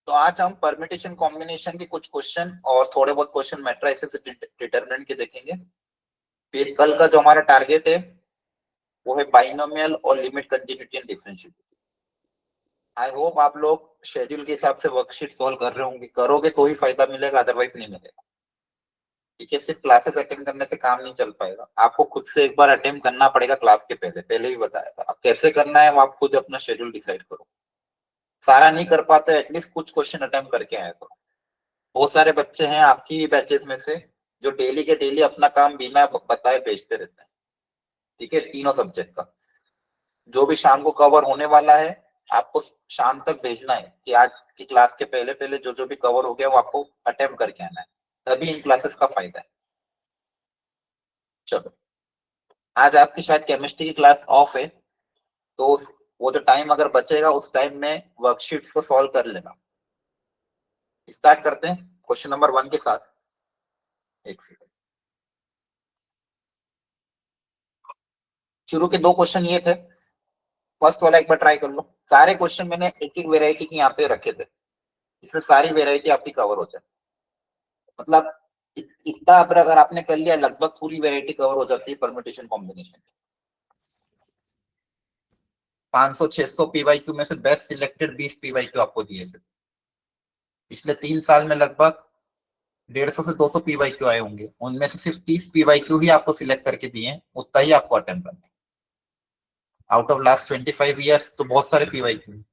तो आज हम परम्यूटेशन कॉम्बिनेशन के कुछ क्वेश्चन और थोड़े बहुत क्वेश्चन मैट्रिसेस डिटरमिनेंट के देखेंगे। फिर कल का जो हमारा टारगेट है वो है बाइनोमियल और limit continuity and differentiability. I hope आप लोग शेड्यूल के हिसाब से वर्कशीट सॉल्व कर रहे होंगे, करोगे तो ही फायदा मिलेगा, अदरवाइज नहीं मिलेगा। ठीक है, सिर्फ क्लासेस अटेंड करने से काम नहीं चल पाएगा, आपको खुद से एक बार अटेंड करना पड़ेगा क्लास के पहले पहले ही बताया था। अब कैसे करना है वो आप खुद अपना शेड्यूल डिसाइड करो। सारा नहीं कर पाते एटलीस्ट कुछ क्वेश्चन अटेम्प्ट करके आए। तो बहुत सारे बच्चे हैं आपकी ही बैचेस में से जो डेली के डेली अपना काम बिना बताए भेजते रहते हैं। ठीक है, तीनों सब्जेक्ट का जो भी शाम को कवर होने वाला है आपको शाम तक भेजना है कि आज की क्लास के पहले पहले जो जो भी कवर हो गया वो आपको अटेम्प्ट करके आना है, तभी इन क्लासेस का फायदा है। चलो, आज आपकी शायद केमिस्ट्री की क्लास ऑफ है, तो वो जो टाइम अगर बचेगा उस टाइम में वर्कशीट्स को सॉल्व कर लेना। स्टार्ट करते हैं क्वेश्चन नंबर 1 के साथ। एक सेकंड, शुरू के 2 क्वेश्चन ये थे। फर्स्ट वाला एक बार ट्राई कर लो। सारे क्वेश्चन मैंने एक एक वेराइटी की यहाँ पे रखे थे, इसमें सारी वेराइटी आपकी कवर हो जाए। मतलब इतना अगर आपने कर लिया लगभग पूरी वेराइटी कवर हो जाती है परम्यूटेशन कॉम्बिनेशन। 500-600 पीवाईक्यू में से बेस्ट सिलेक्टेड 20 पीवाईक्यू आपको दिए थे। पिछले 3 साल में लगभग 150 से 200 पीवाईक्यू आए होंगे, उनमें से सिर्फ 30 पीवाईक्यू ही आपको सिलेक्ट करके दिए, उतना ही आपको अटेम्प्ट करना है। आउट ऑफ लास्ट 25 ईयर्स तो बहुत सारे पीवाईक्यू।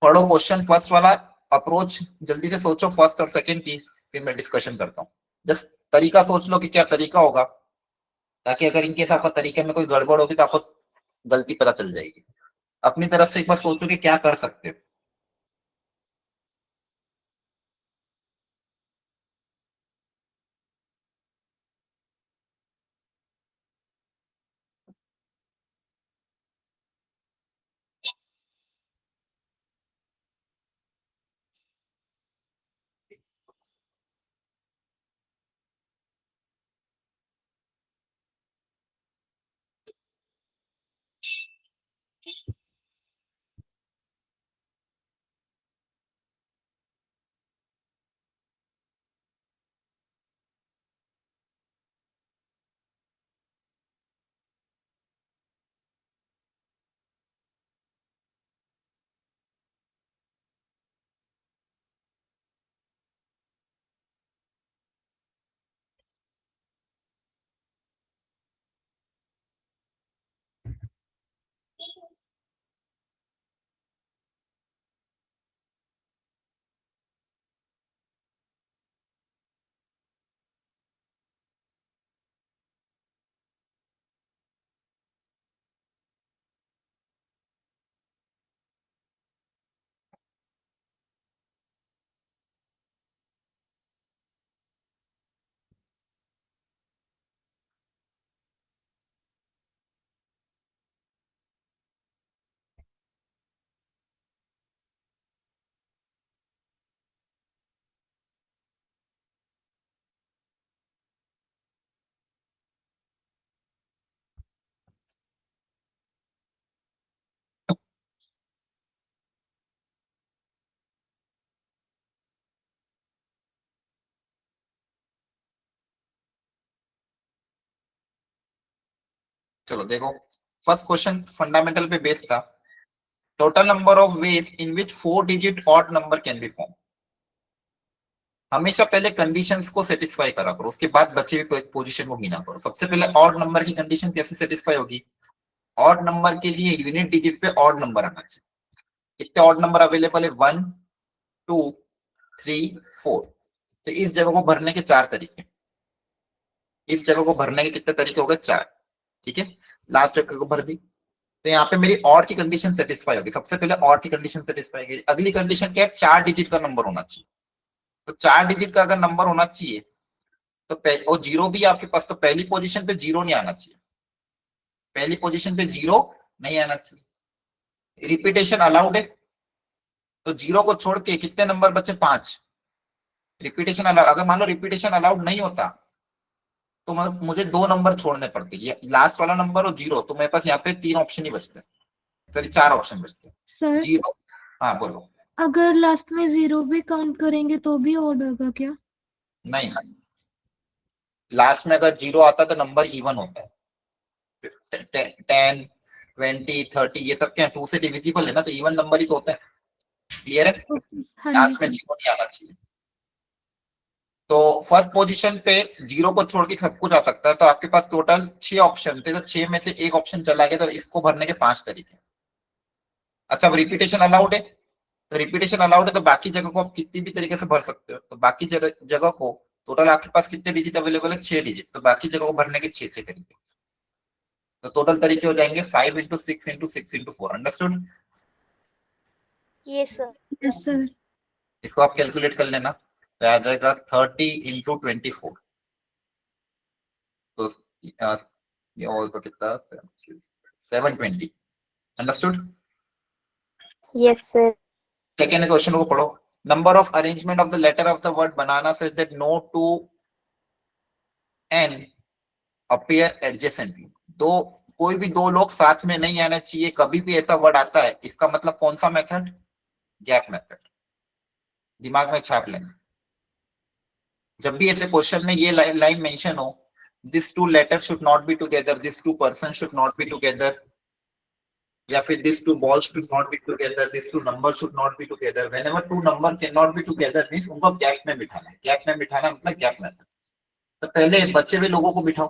पढ़ो क्वेश्चन फर्स्ट वाला, अप्रोच जल्दी से सोचो फर्स्ट और सेकंड की, फिर मैं डिस्कशन करता हूँ। जस्ट तरीका सोच लो कि क्या तरीका होगा, ताकि अगर इनके आपका तरीके में कोई गड़बड़ होगी तो आपको गलती पता चल जाएगी। अपनी तरफ से एक बार सोचो कि क्या कर सकते हो। चलो देखो, फर्स्ट क्वेश्चन फंडामेंटल पे बेस्ड था। Total number of ways in which 4 digit odd number can be form. हमेशा पहले कंडीशंस को सेटिस्फाई करा करो, उसके बाद बचे हुए पोजीशन को गिना करो। सबसे पहले ऑड नंबर की कंडीशन कैसे सेटिस्फाई होगी? ऑड नंबर के लिए यूनिट डिजिट पे ऑड नंबर आना चाहिए। कितने ऑड नंबर अवेलेबल है? 1, 2, 3, 4। तो इस जगह को भरने के 4 तरीके, इस जगह को भरने के कितने तरीके हो गए? 4। ठीक है, लास्ट जगह को भर दी, तो यहाँ पे मेरी और की कंडीशन सेटिस्फाई होगी। सबसे पहले और की कंडीशन सेटिस्फाई होगी। अगली कंडीशन क्या है? 4 डिजिट का नंबर होना चाहिए। तो 4 डिजिट का अगर नंबर होना चाहिए तो और जीरो भी आपके पास, तो पहली पोजीशन पे जीरो नहीं आना चाहिए, पहली पोजीशन पे जीरो नहीं आना चाहिए। रिपीटेशन अलाउड है, तो जीरो को छोड़ के कितने नंबर बचे? 5। रिपीटेशन अलाउड, अगर मान लो रिपीटेशन अलाउड नहीं होता तो मुझे 2 नंबर छोड़ने पड़ते, लास्ट वाला नंबर और जीरो, तो मेरे पास यहाँ पे 3 ऑप्शन ही बचते हैं। फिर 4 ऑप्शन बचते हैं। सर 0, हाँ बोलो। अगर लास्ट में 0 भी काउंट करेंगे तो भी ऑड होगा क्या? नहीं, लास्ट में अगर 0 आता है तो नंबर इवन होता है। 10, 20, 30 ये सब क्या 2 से डिविजिबल है ना, तो इवन नंबर ही तो होते हैं। क्लियर है? हाँ जी लास्ट में सर। 0 नहीं आना चाहिए। तो फर्स्ट पोजीशन पे 0 को छोड़ के सब कुछ आ सकता है, तो आपके पास टोटल 6 ऑप्शन थे, तो 6 में से एक ऑप्शन चला गया, तो इसको भरने के 5 तरीके। अच्छा, अब रिपीटेशन अलाउड है, तो रिपीटेशन अलाउड है तो बाकी जगह को आप कितनी भी तरीके से भर सकते हो। तो बाकी जगह को टोटल आपके पास कितने डिजिट अवेलेबल है? 6 डिजिट, तो बाकी जगह को भरने के 6 तरीके। तो टोटल तरीके हो जाएंगे 5 into 6 into 6 into 4। Understood? Yes sir. Yes sir. इसको आप कैलकुलेट कर लेना, तो आ जाएगा 30 into 24। तो ये होगा कितना? 720। Understood? Yes sir. Second question को पढ़ो। Number of arrangement of the letter of the word बनाना such that no two N appear adjacently. दो कोई भी दो लोग साथ में नहीं आना चाहिए, कभी भी ऐसा वर्ड आता है, इसका मतलब कौन सा मेथड? Gap method. दिमाग में छाप लेना। जब भी ऐसे क्वेश्चन में ये लाइन मेंशन हो, this two letter should not be together, this two person should not be together, या फिर this two balls should not be together, this two number should not be together, whenever two number can not be together means उनको gap में बिठाना है। Gap में बिठाना मतलब gap method. तो पहले बचे हुए लोगों को बिठाओ।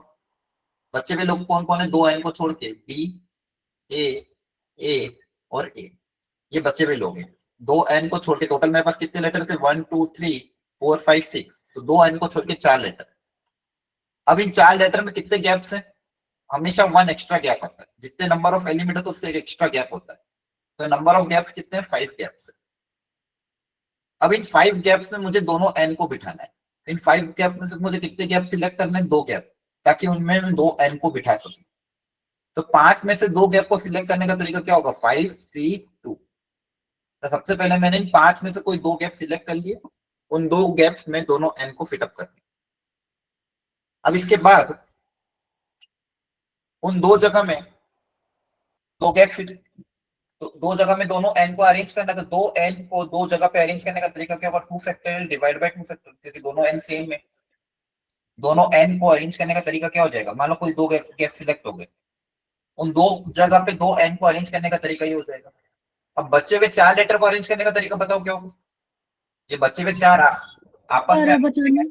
बचे हुए लोग कौन कौन है? दो एन को छोड़ के बी, ए, ए और ए, ये बचे हुए लोग हैं। दो एन को छोड़ के टोटल मेरे पास कितने लेटर थे? 1 2 3 4 5 6। तो दो एन को छोड़ के 4 लेटर। अब इन 4 लेटर में कितने गैप्स हैं? हमेशा 1 एक्स्ट्रा गैप आता है। जितने नंबर ऑफ एलिमेंट है तो उससे एक एक्स्ट्रा गैप होता है। तो नंबर ऑफ गैप्स कितने हैं? 5 गैप्स है। अब इन 5 गैप्स में मुझे दोनों एन को बिठाना है। इन 5 गैप में से मुझे कितने गैप सिलेक्ट करने हैं? 2 गैप, ताकि उनमें मैं 2 एन को बिठा सकूं। तो 5 में से 2 गैप को सिलेक्ट करने का तरीका क्या होगा? 5C2। तो सबसे पहले मैंने इन 5 में से कोई 2 गैप सिलेक्ट कर लिए, उन 2 गैप्स में दोनों एन को फिटअप कर दिया। अब इसके बाद उन दो जगह में 2 गैप फिट, तो 2 जगह में दोनों एन को अरेंज करना, तो 2 एन को 2 जगह पे अरेंज करने का तरीका क्या होगा? 2 फैक्टोरियल डिवाइड बाय 2 फैक्टोरियल, क्योंकि दोनों एन सेम है। दोनों एन को अरेंज करने का तरीका क्या हो जाएगा? मान लो कोई 2 गैप सिलेक्ट हो गए, उन 2 जगह पे 2 एन को अरेंज करने का तरीका ये हो जाएगा। अब बच्चे हुए 4 लेटर को अरेंज करने का तरीका बताओ क्या होगा? ये बच्चे हुए 4 आपस में और बताना।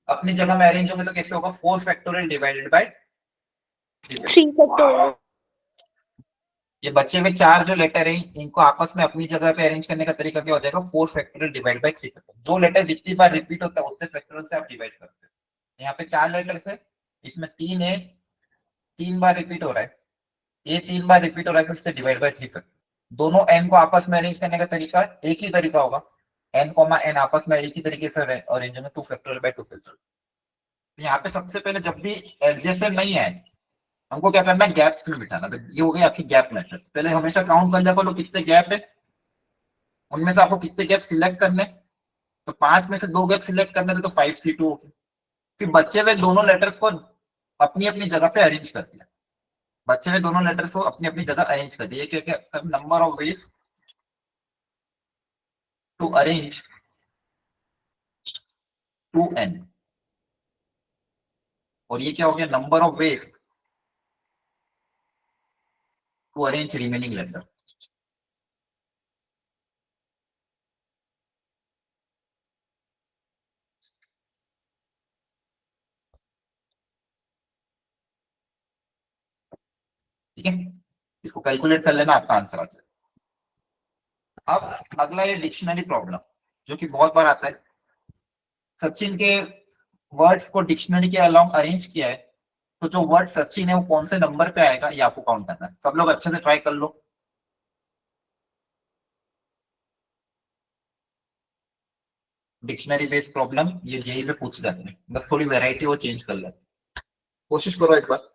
अपनी जगह में अरेंज होंगे, तो कैसे होगा? 4 फैक्टोरियल डिवाइडेड बाय 3 फैक्टोरियल। ये बच्चे हुए 4 जो लेटर है, इनको आपस में अपनी जगह पे अरेंज करने का तरीका क्या हो जाएगा? 4 फैक्टोरियल डिवाइड बाय 3 फैक्टोरियल। जो लेटर जितनी बार रिपीट होता है उतने फैक्टोरियल से आप डिवाइड करते हो। यहाँ पे 4 लेटर थे, इसमें 3 है, 3 बार रिपीट हो रहा है, ये 3 बार रिपीट हो रहा है, तो इससे डिवाइड बाय 3 फैक्टोरियल। दोनों एन को आपस में अरेंज करने का तरीका एक ही तरीका होगा। एन कॉमा एन आपस में एक ही तरीके से अरेंज होंगे, 2 फैक्टोरियल बाय 2 फैक्टोरियल। यहाँ पे सबसे पहले जब भी एडजेसेंट नहीं है, हमको क्या करना है? गैप्स में बिठाना। तो ये हो गई आपकी गैप मेथड। पहले हमेशा काउंट कर लिया करो कितने गैप है, उनमें से आपको कितने गैप सिलेक्ट करने। तो 5 में से 2 गैप सिलेक्ट करने थे, तो 5C2 हो गया। फिर बच्चे हुए दोनों लेटर्स को अपनी अपनी जगह पे अरेंज कर दिया। बच्चे हुए दोनों लेटर्स को अपनी अपनी जगह अरेंज कर दिया, क्योंकि number of ways to arrange two N. और ये क्या हो गया? Number of ways to arrange remaining letter. ठीक है, इसको कैलकुलेट कर लेना, आपका आंसर आ जाएगा। अब अगला ये डिक्शनरी प्रॉब्लम, जो कि बहुत बार आता है। सचिन के वर्ड्स को डिक्शनरी के अलाउंग अरेंज किया है, तो जो वर्ड सचिन है वो कौन से नंबर पे आएगा ये आपको काउंट करना है। सब लोग अच्छे से ट्राई कर लो। डिक्शनरी बेस्ड प्रॉब्लम ये जेई पे पूछ जाते हैं, बस थोड़ी वेराइटी वो चेंज कर लेते। कोशिश करो एक बार।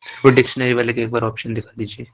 सिर्फ डिक्शनरी वाले के एक बार ऑप्शन दिखा दीजिए।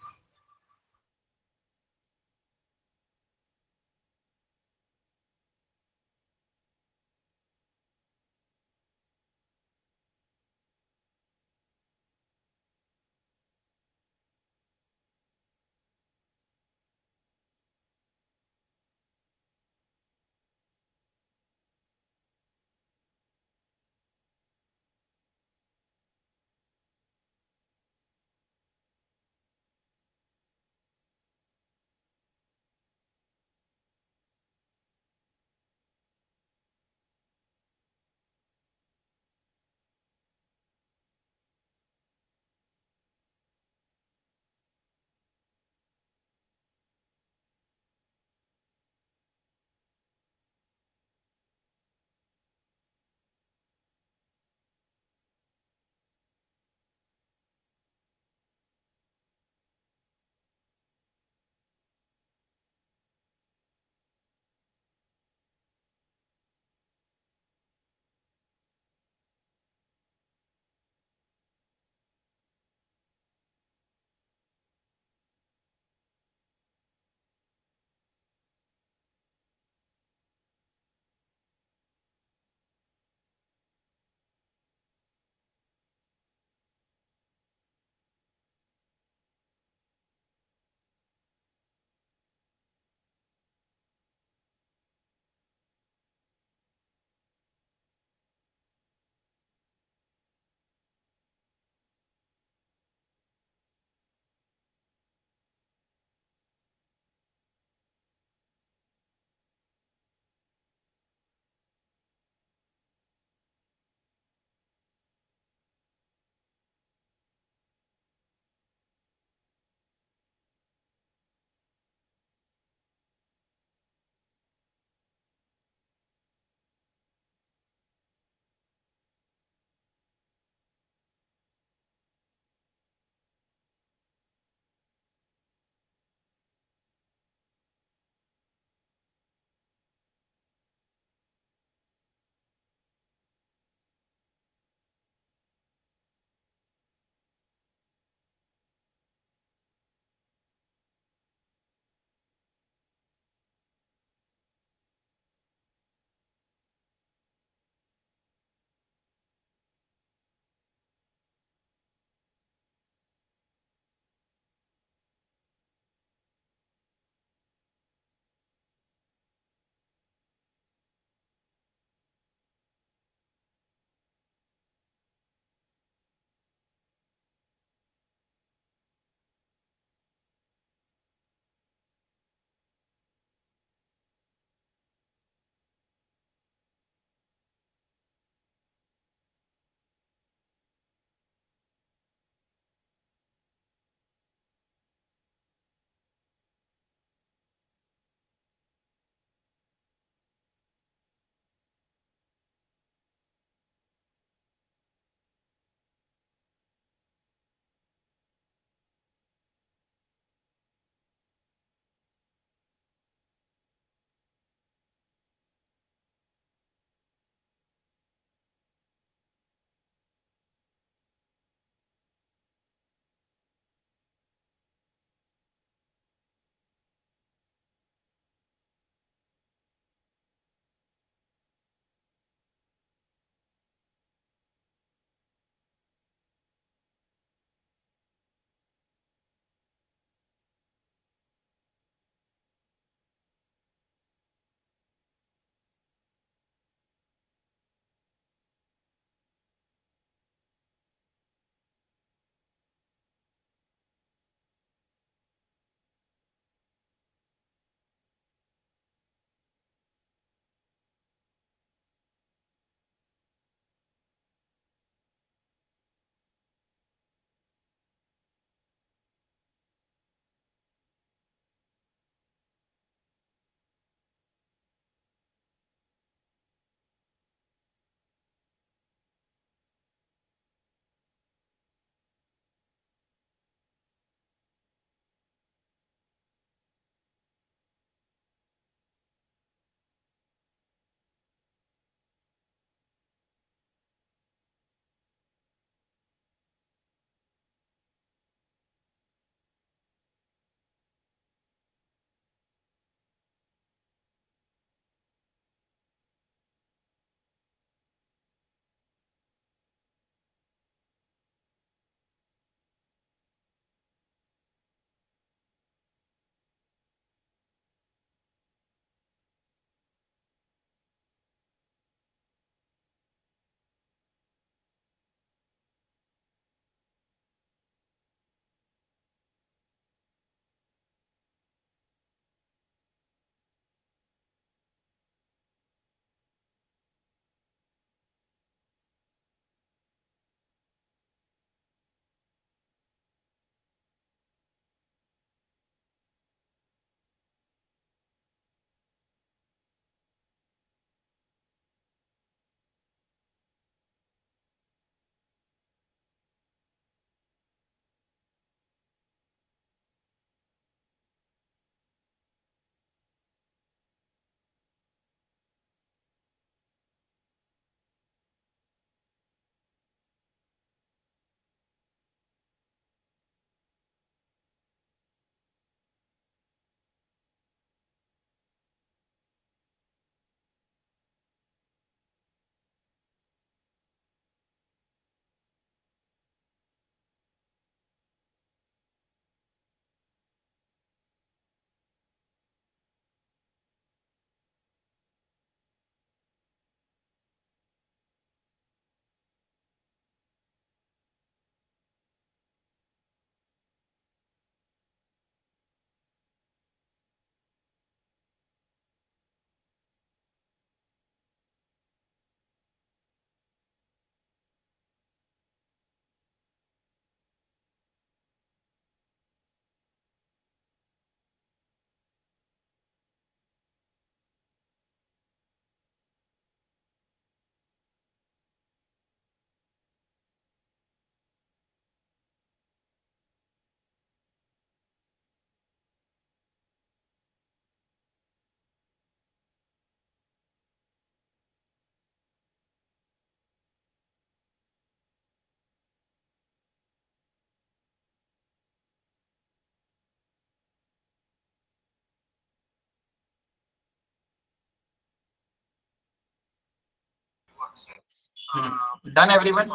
Done everyone?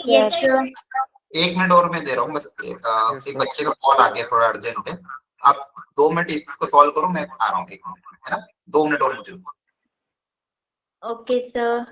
Yes, sir. 1 minute और मैं दे रहा हूँ बस, एक बच्चे का कॉल आ गया, थोड़ा अर्जेंट है। आप 2 मिनट इसको सॉल्व करो, मैं आ रहा हूँ 1 मिनट में, है ना? 2 मिनट और मुझे। Okay, sir.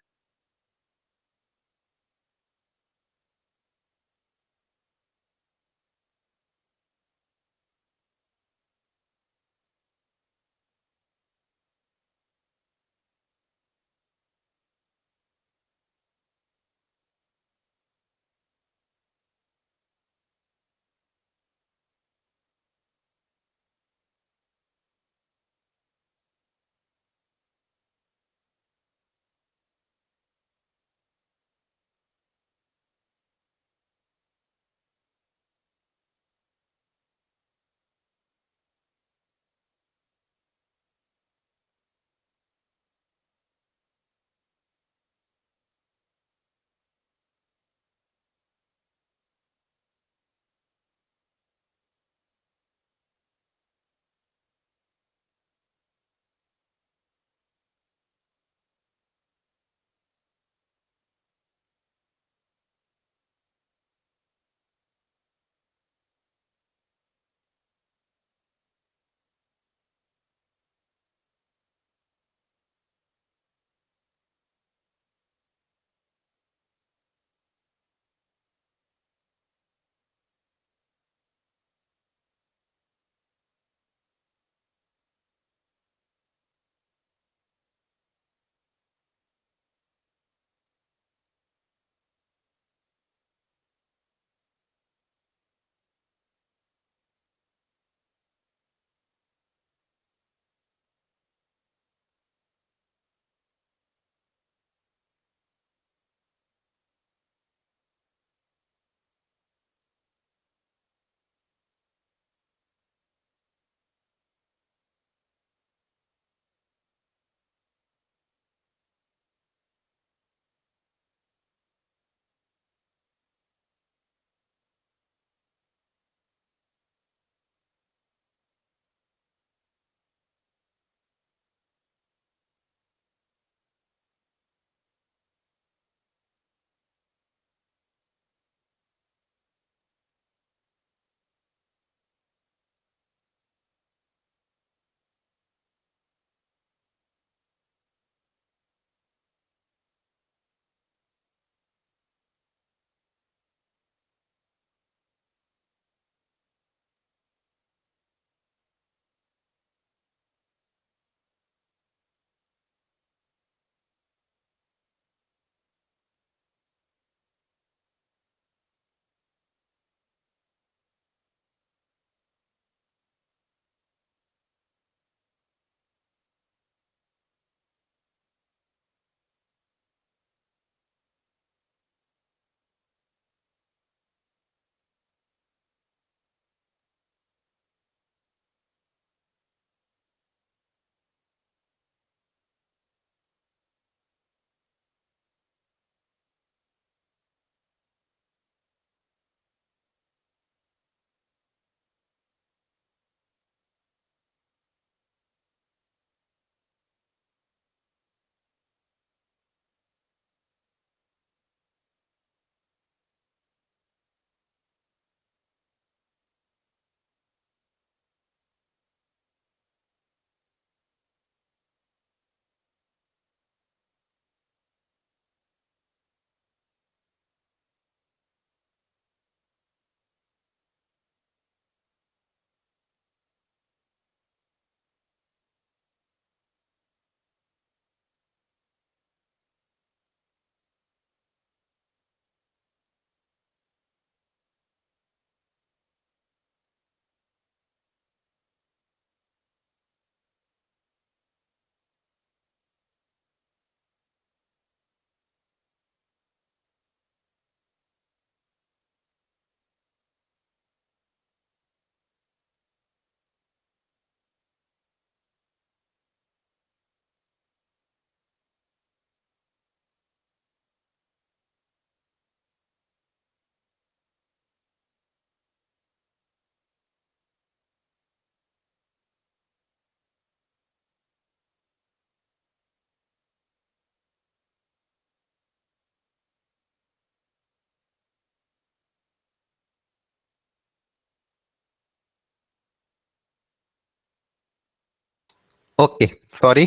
ओके, सॉरी,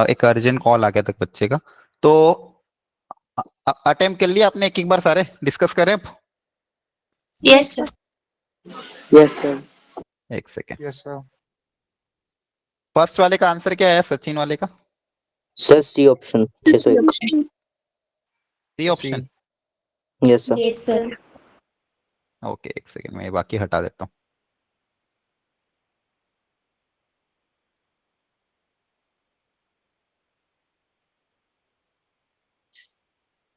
एक अर्जेंट कॉल आ गया था बच्चे का। तो अटेम्प्ट कर लिया आपने एक एक बार सारे डिस्कस करें? Yes, sir. Yes, sir. एक सेकेंड। Yes, sir. फर्स्ट वाले का आंसर क्या है सचिन वाले का? Sir C option 601। C option. Yes sir. Yes, sir. Okay, एक सेकेंड, मैं ये बाकी हटा देता हूँ।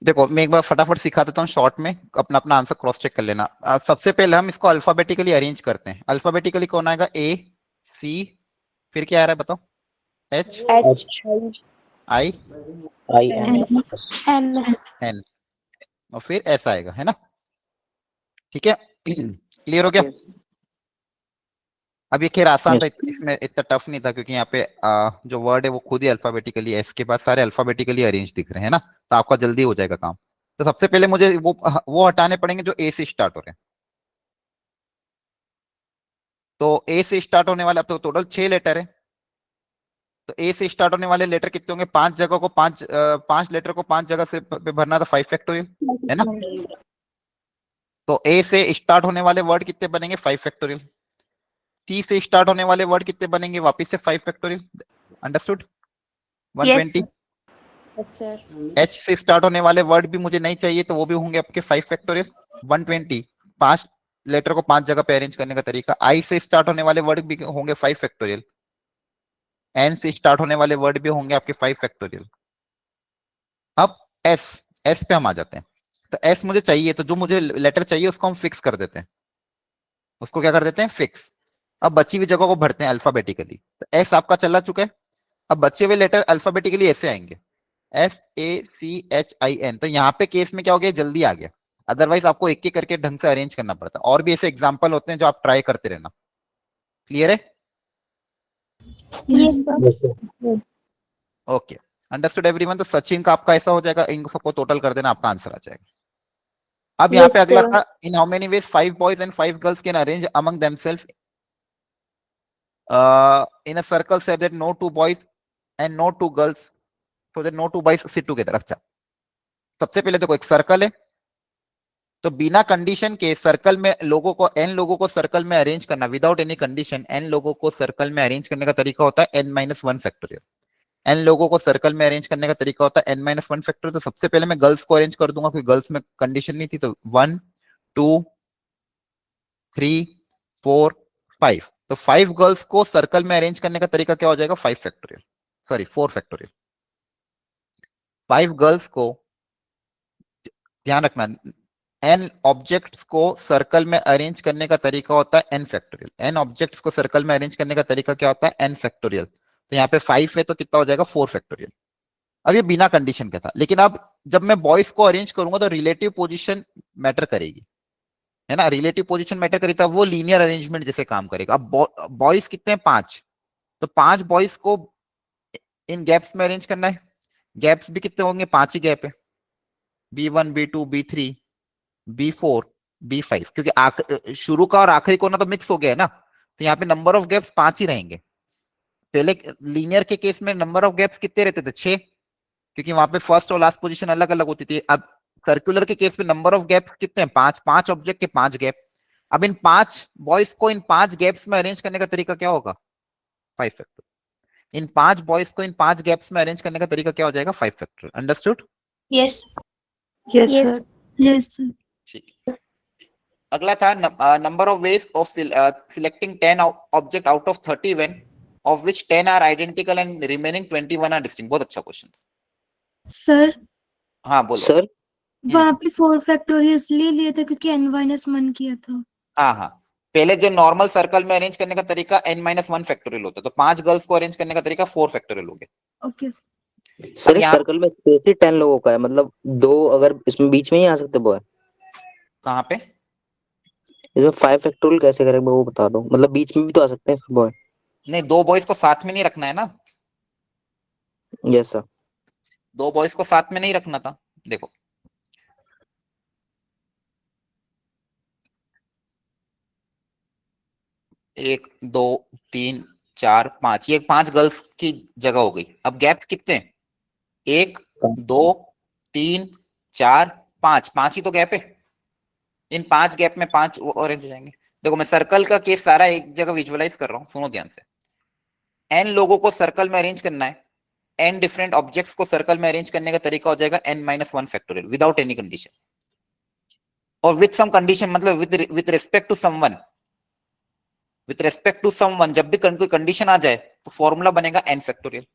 देखो, मैं एक बार फटाफट सिखा देता हूँ शॉर्ट में, अपना अपना आंसर क्रॉस चेक कर लेना। सबसे पहले हम इसको अल्फाबेटिकली अरेंज करते हैं। अल्फाबेटिकली कौन आएगा? ए, सी, फिर क्या आ रहा है बताओ? एच, H, आई, आई N, N. एन, और फिर एस आएगा, है ना? ठीक है, क्लियर हो गया? Yes. अब ये खैर आसान था, Yes. इसमें इतना टफ नहीं था, क्योंकि यहाँ पे जो वर्ड है वो खुद ही अल्फाबेटिकली, एस के बाद सारे अल्फाबेटिकली अरेंज दिख रहे हैं ना, तो आपका जल्दी हो जाएगा काम। तो सबसे पहले मुझे वो हटाने पड़ेंगे जो ए से स्टार्ट हो रहे हैं। तो ए से स्टार्ट होने वाले, अब तो टोटल 6 लेटर है, तो ए से स्टार्ट होने वाले लेटर कितने होंगे? 5 जगह को 5 लेटर को 5 जगह से पे भरना था, 5 फैक्टोरियल, है ना? तो ए से स्टार्ट होने वाले वर्ड कितने बनेंगे? 5 फैक्टोरियल। सी से स्टार्ट होने वाले वर्ड कितने बनेंगे? वापिस से 5 factorial. Understood? Yes, 120। sir. H से स्टार्ट होने वाले वर्ड भी मुझे नहीं चाहिए, तो वो भी होंगे आपके 5 फैक्टोरियल। 120, 5 लेटर को 5 जगह पे अरेंज करने का तरीका। आई से स्टार्ट होने वाले वर्ड भी होंगे 5 फैक्टोरियल। एन से स्टार्ट होने वाले वर्ड भी होंगे आपके 5 फैक्टोरियल। अब एस, एस पे हम आ जाते हैं। तो एस मुझे चाहिए, तो जो मुझे लेटर चाहिए उसको हम फिक्स कर देते हैं। उसको क्या कर देते हैं? फिक्स। अब बची हुई जगह को भरते हैं अल्फाबेटिकली। तो एस आपका चला चुका है। अब बचे हुए लेटर अल्फाबेटिकली ऐसे आएंगे, SACHIN। तो यहाँ पे केस में क्या हो गया? जल्दी आ गया, अदरवाइज आपको एक एक करके ढंग से अरेंज करना पड़ता है। और भी ऐसे एग्जांपल होते हैं जो आप ट्राई करते रहना। क्लियर है? yes, Yes, sir. Okay, understood everyone. तो सचिन का आपका ऐसा हो जाएगा, इन सबको टोटल कर देना, आपका आंसर आ जाएगा। अब यहाँ पे Yes, अगला sir. था, in how many ways 5 boys and 5 girls can arrange among themselves in a circle so that no 2 boys and no 2 girls, so that no 2 boys sit together। अच्छा, सबसे पहले देखो, एक सर्कल है, तो बिना कंडीशन के सर्कल में लोगों को, एन लोगों को सर्कल में अरेंज करना, विदाउट एनी कंडीशन, एन लोगों को सर्कल में अरेंज करने का तरीका होता है n-1 फैक्टोरियल। एन लोगों को सर्कल में अरेंज करने का तरीका होता है n-1 फैक्टोरियल। तो सबसे पहले मैं गर्ल्स को अरेंज कर दूंगा, क्योंकि गर्ल्स में कंडीशन नहीं थी, तो 1 2 3 4 5। तो 5 गर्ल्स को सर्कल में अरेंज करने का तरीका क्या हो जाएगा? 5 फैक्टोरियल, सॉरी 4 फैक्टोरियल। 5 गर्ल्स को, ध्यान रखना, एन ऑब्जेक्ट्स को सर्कल में अरेंज करने का तरीका होता है n फैक्टोरियल। एन ऑब्जेक्ट्स को सर्कल में अरेंज करने का तरीका क्या होता है? n factorial. तो यहाँ पे 5 है, तो कितना हो जाएगा? 4 फैक्टोरियल। अब ये बिना कंडीशन का था, लेकिन अब जब मैं बॉयज को अरेंज करूंगा तो रिलेटिव पोजीशन मैटर करेगी, है ना? रिलेटिव पोजीशन मैटर करेगी, तब वो लीनियर अरेंजमेंट जैसे काम करेगा। अब बॉयज कितने हैं? 5, तो 5 बॉयज को इन गैप्स में अरेंज करना है। गैप्स भी कितने होंगे? 5 ही गैप है, B1 B2 B3 B4 B5, क्योंकि शुरू का और आखिरी कोना तो मिक्स हो गया है ना, तो यहाँ पे नंबर ऑफ गैप्स 5 ही रहेंगे। पहले लीनियर के केस में नंबर ऑफ गैप्स कितने रहते थे? 6, क्योंकि वहां पे फर्स्ट और लास्ट पोजीशन अलग अलग होती थी। अब सर्कुलर के केस में नंबर ऑफ गैप्स कितने हैं? 5, 5 ऑब्जेक्ट के 5 गैप। अब इन 5 बॉयज को इन 5 गैप्स में अरेंज करने का तरीका क्या होगा? 5 फैक्टर। इन 5 बॉयज को इन 5 गैप्स में अरेंज करने का तरीका क्या हो जाएगा? 5 factor. Understood? Yes. Yes, Yes. sir. yes, sir. ठीक है। अगला था number of ways of selecting 10 object out of 31 of which 10 are identical and remaining 21 are distinct। बहुत अच्छा क्वेश्चन। सर हाँ बोलो। सर वहाँ पे 4 फैक्टोरियल इसलिए लिया था क्योंकि n-1 किया था। हाँ हाँ, पहले जो नॉर्मल सर्कल में अरेंज करने का तरीका n-1 फैक्टोरियल होता है, तो 5 गर्ल्स को अरेंज करने का तरीका 4 फैक्टोरियल हो गया। ओके सर इस यहाँ- सर्कल में 6 से 10 लोगों का है, मतलब 2 अगर इसमें बीच में ही आ सकते बॉय। कहाँ पे? इसमें 5 फैक्टोरियल कैसे करेंगे वो बता दो, मतलब बीच में भी तो आ सकते हैं बॉय। नहीं, 2 बॉयज को साथ में नहीं रखना है ना, यस सर। 2 बॉयज को साथ में नहीं रखना था। देखो, एक 2 3 4 5, ये 5 गर्ल्स की जगह हो गई। अब गैप्स कितने हैं? 1 2 3 4 5, 5 ही तो गैप है। इन 5 गैप में 5 ऑरेंज हो जाएंगे। देखो मैं सर्कल का केस सारा एक जगह विजुअलाइज कर रहा हूँ, सुनो ध्यान से। n लोगों को सर्कल में अरेंज करना है, n डिफरेंट ऑब्जेक्ट्स को सर्कल में अरेंज करने का तरीका हो जाएगा n-1 factorial without any condition, और विद सम कंडीशन, मतलब with respect to someone, with respect to someone जब भी कोई कंडीशन आ जाए तो फॉर्मूला बनेगा n फैक्टोरियल।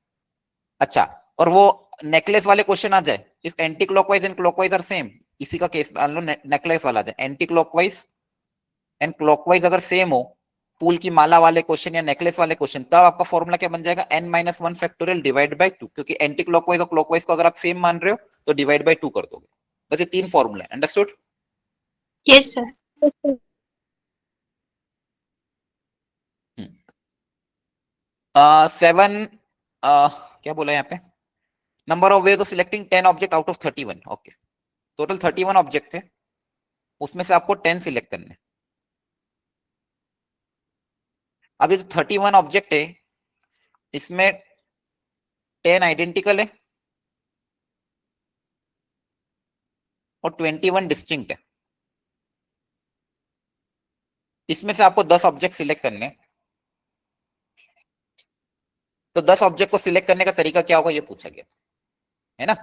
अच्छा, और वो नेकलेस वाले क्वेश्चन आ जाए, if anti clockwise and clockwise are same, इसी का केस मान लो नेकलेस वाला आ जाए, एंटी क्लॉकवाइज एंड क्लॉकवाइज अगर सेम हो, फूल की माला वाले क्वेश्चन या नेकलेस वाले क्वेश्चन, तब आपका फॉर्मूला क्या बन जाएगा? n-1 फैक्टोरियल डिवाइड बाय 2, क्योंकि एंटी क्लॉकवाइज और क्लॉकवाइज को अगर आप सेम मान रहे हो तो डिवाइड बाय 2 कर दोगे। बस ये 3 फॉर्मूला है, अंडरस्टूड? Yes, sir. 7 क्या बोला यहाँ पे? Number of ways of selecting 10 object out of 31। Okay, total 31 object थे, उसमें से आपको 10 सिलेक्ट करने। अब ये जो 31 ऑब्जेक्ट है इसमें 10 आइडेंटिकल है और 21 डिस्टिंक्ट है। इसमें से आपको 10 ऑब्जेक्ट सिलेक्ट करने, तो 10 ऑब्जेक्ट को सिलेक्ट करने का तरीका क्या होगा ये पूछा गया है ना।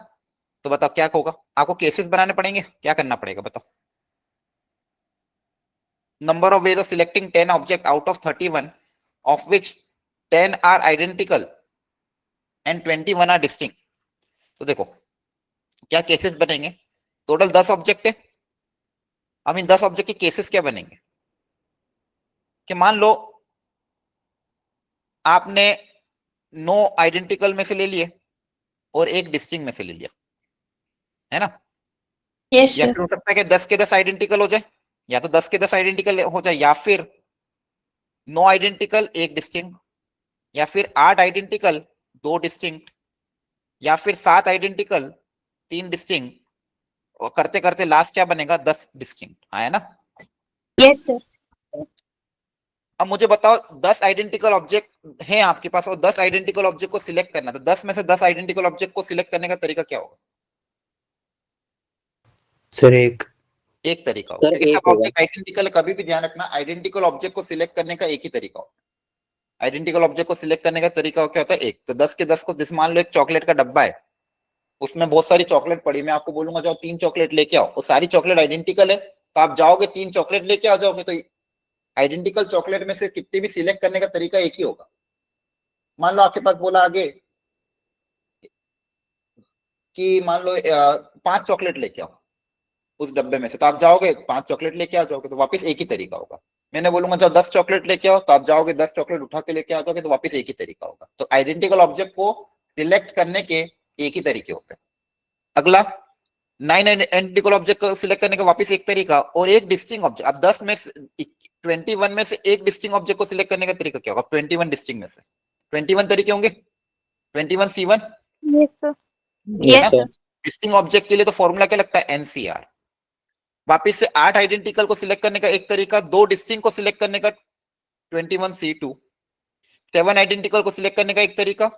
तो बताओ क्या होगा? आपको केसेस बनाने पड़ेंगे, क्या करना पड़ेगा बताओ? Number of ways of selecting 10 object out of 31 of which 10 are identical and 21 are distinct। तो देखो क्या केसेस बनेंगे? टोटल 10 ऑब्जेक्ट है। अब इन 10 ऑब्जेक्ट के केसेस क्या बनेंगे कि मान लो आपने 9 आइडेंटिकल में से ले लिए और एक डिस्टिंक्ट में से ले लिया, है ना? Yes, या sir. फिर हो सकता है कि 10 के 10 आइडेंटिकल हो जाए, या तो 10 के 10 आइडेंटिकल हो जाए, या फिर 9 आइडेंटिकल एक डिस्टिंक्ट, या फिर 8 आइडेंटिकल 2 डिस्टिंक्ट, या फिर 7 आइडेंटिकल 3 डिस्टिंक्ट, और करते करते लास्ट क्या बनेगा? 10 डिस्टिंक्ट। हाँ है ना? Yes, sir. अब मुझे बताओ 10 आइडेंटिकल ऑब्जेक्ट हैं आपके पास और 10 आइडेंटिकल ऑब्जेक्ट को सिलेक्ट करना, तो 10 में से 10 आइडेंटिकल ऑब्जेक्ट को सिलेक्ट करने का तरीका क्या होगा? सर एक तरीका होगा, सर, क्योंकि एक सब होगा। ऑब्जेक्ट आइडेंटिकल, कभी भी ध्यान रखना आइडेंटिकल ऑब्जेक्ट को सिलेक्ट करने का एक ही तरीका होगा। आइडेंटिकल ऑब्जेक्ट को सिलेक्ट करने का तरीका क्या होता है? एक। तो 10 के 10 को, जैसे मान लो एक चॉकलेट का डब्बा है, उसमें बहुत सारी चॉकलेट पड़ी, मैं आपको बोलूंगा जाओ 3 चॉकलेट लेके आओ, वो सारी चॉकलेट आइडेंटिकल है, तो आप जाओगे 3 चॉकलेट लेके आ जाओगे, तो आइडेंटिकल चॉकलेट में से कितनी भी सिलेक्ट करने का तरीका एक ही होगा। मान लो आपके पास बोला आगे कि मान लो 5 चॉकलेट लेके आओ उस डब्बे में से, तो आप जाओगे 5 चॉकलेट लेके आ जाओगे, तो वापस एक ही तरीका होगा। मैंने बोलूंगा जाओ 10 चॉकलेट लेके आओ, तो आप जाओगे 10 चॉकलेट उठा के लेके आ जाओगे, तो वापस एक ही तरीका होगा। तो आइडेंटिकल ऑब्जेक्ट को सिलेक्ट करने के एक ही तरीके होते हैं। अगला 9 आइडेंटिकल ऑब्जेक्ट को सिलेक्ट करने का वापस एक तरीका, और एक डिस्टिंक्ट ऑब्जेक्ट। अब 10 में 21 में से एक डिस्टिंक्ट ऑब्जेक्ट को सिलेक्ट करने का तरीका क्या होगा? 21 डिस्टिंक्ट में से 21 तरीके होंगे, 21 C1। Yes, sir. Yes, Yes, sir. sir. Distinct object के लिए तो फॉर्मूला क्या लगता है? NCR। वापिस से 8 आइडेंटिकल को सिलेक्ट करने का एक तरीका, 2 डिस्टिंक्ट को सिलेक्ट करने का 21 C2, 7 आइडेंटिकल को सिलेक्ट करने का एक तरीका,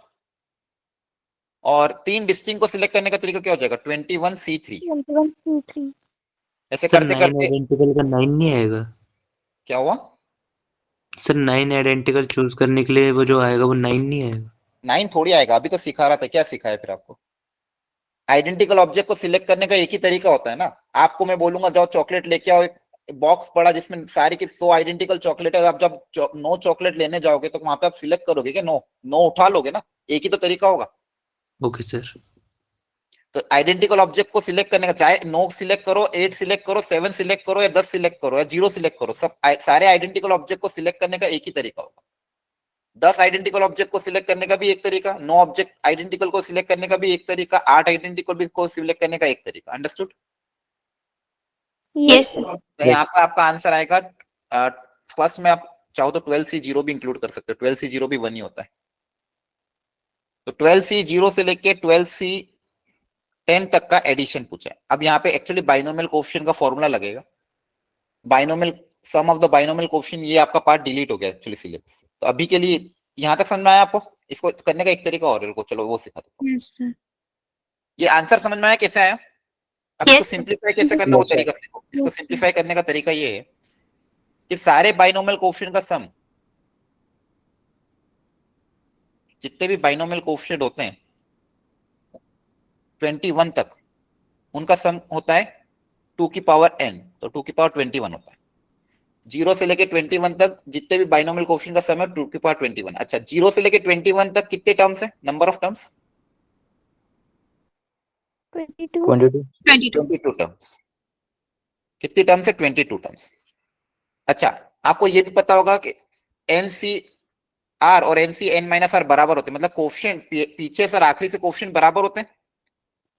और 3 डिस्टिंक्ट को सिलेक्ट करने का तरीका क्या हो जाएगा? 21 C3। 21, 2, 3. ऐसे सर करते 9 करते आइडेंटिकल का 9 नहीं आएगा? क्या हुआ? सर 9 आइडेंटिकल चूज करने के लिए वो जो आएगा वो 9 नहीं आएगा? 9 थोड़ी आएगा, अभी तो सिखा रहा था। क्या सिखाया फिर आपको? आइडेंटिकल ऑब्जेक्ट को सिलेक्ट करने का एक ही तरीका होता है ना। आपको मैं बोलूंगा जाओ चॉकलेट लेके आओ, एक बॉक्स पड़ा जिसमें सारी की 100 आइडेंटिकल चॉकलेट है, आप जब 9 चॉकलेट लेने जाओगे तो वहां पे आप सिलेक्ट करोगे क्या? 9 उठा लोगे ना, एक ही तो तरीका होगा। Okay sir. तो आइडेंटिकल ऑब्जेक्ट को सिलेक्ट करने का, चाहे 9 सिलेक्ट करो, 8 सिलेक्ट करो, 7 सिलेक्ट करो, या 10 सिलेक्ट करो, या 0 सिलेक्ट करो, सब सारे आइडेंटिकल ऑब्जेक्ट को सिलेक्ट करने का एक ही तरीका होगा। 10 आइडेंटिकल ऑब्जेक्ट को सिलेक्ट करने का भी एक तरीका, 9 ऑब्जेक्ट आइडेंटिकल को सिलेक्ट करने का भी एक तरीका, 8 आइडेंटिकल को सिलेक्ट करने का एक तरीका। अंडरस्टूड? Yes, sir. तो यहाँ पे आपका आंसर आएगा फर्स्ट में। आप चाहो तो 12C0 भी इंक्लूड कर सकते हो, 12C0 भी 1 ही होता है। तो 12C0 से लेके 12C10 तक का एडिशन पूछा है। अब यहाँ पे एक्चुअली बाइनोमियल कोएफिशिएंट का फॉर्मूला लगेगा। Binomial sum of the binomial coefficient, ये आपका पार्ट डिलीट हो गया एक्चुअली सिलेबस। तो अभी के लिए यहाँ तक समझ में आया आपको? इसको करने का एक तरीका और है, रुको चलो वो सिखा दो। Yes sir. ये आंसर समझ में आया कैसे आया? अब Yes, इसको sir. सिंप्लीफाई कैसे करना वो Yes, sir. तरीका सीखो। इसको Yes, sir. सिंप्लीफाई करने का तरीका ये है कि सारे बाइनोमियल कोएफिशिएंट का सम, जितने भी बाइनोमियल कोएफिशिएंट होते हैं 21 तक, उनका सम होता है 2 की पावर n, तो 2 की पावर 21 होता है। 0 से लेके 21 तक जितने भी बाइनोमियल कोएफिशिएंट का सम है 2 की पावर 21। अच्छा, 0 से लेके 21 तक कितने टर्म्स है, नंबर ऑफ टर्म्स? 22. 22. 22 टर्म्स। कितनी टर्म्स है? 22 टर्म्स। अच्छा, आपको ये भी पता होगा कि NCR और NCn-R बराबर होते हैं, मतलब कोएफिशिएंट पीछे से और आखिरी से कोएफिशिएंट बराबर होते हैं।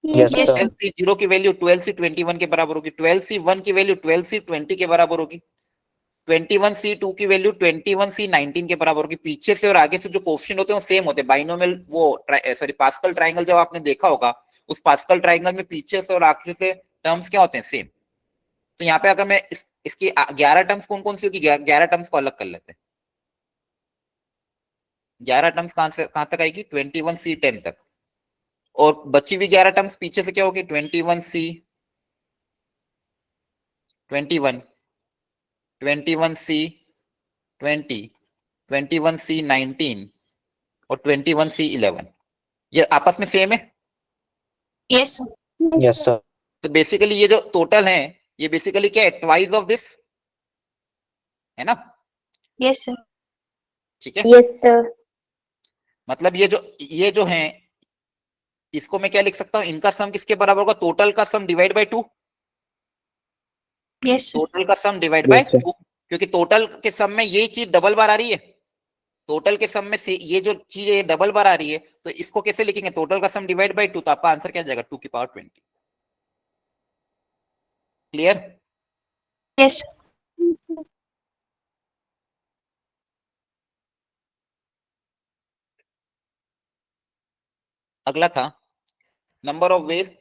Yes, Yes, sir. 12C0 की वैल्यू 12C21 के बराबर होगी, 12C1 की वैल्यू 12C20 के बराबर होगी, 21C2 की वैल्यू 21C19 के बराबर होगी। पीछे से और आगे से जो कोएफिशिएंट होते हैं वो सेम होते हैं। बाइनोमियल वो सॉरी पास्कल ट्रायंगल जब आपने देखा होगा, उस पास्कल ट्रायंगल में पीछे से और आखिरी से टर्म्स क्या होते हैं, सेम। तो यहाँ पे अगर मैं इसकी 11 टर्म्स कौन कौन सी होगी, 11 टर्म्स को अलग कर लेते हैं। 11 टर्म्स कहां तक आएगी? 21C10 तक। और बची हुई 11 टर्म्स पीछे से क्या होगी? 21C21, 21C20, 21C19 और 21C11। ये आपस में सेम है। yes, sir. Yes, sir. तो बेसिकली ये जो टोटल है, ये बेसिकली क्या है? ट्वाइस ऑफ दिस है ना? Yes, sir. ठीक है, Yes, sir. मतलब ये जो है, इसको मैं क्या लिख सकता हूं? इनका सम किसके बराबर होगा? टोटल का sum divide by 2। Yes, sir. Total का sum divide by Yes, sir. 2, क्योंकि टोटल के सम में ये चीज डबल बार आ रही है। टोटल के सम में से ये जो चीज है डबल बार आ रही है, तो इसको कैसे लिखेंगे? टोटल का सम डिवाइड बाय 2, तो आपका आंसर क्या जाएगा? 2 की power 20। Clear? Yes, sir. Yes, sir. अगला था नंबर ऑफ वेज।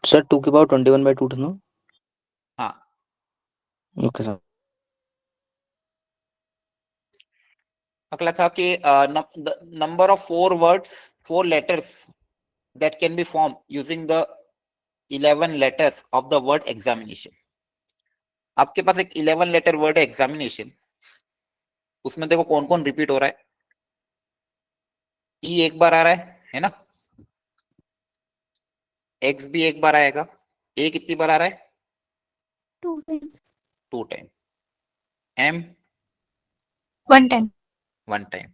Sir, 2 की पावर 21/2 था ना? हाँ, Okay, sir. अगला था कि number of 4 words, 4 letters that can be form using the 11 letters of the word examination. आपके पास एक 11 लेटर वर्ड है एग्जामिनेशन, उसमें देखो कौन कौन रिपीट हो रहा है। ई एक बार आ रहा है ना? एक्स भी एक बार आएगा। ए कितनी बार आ रहा है? 2 times. 2 time. M 1 time. 1 time.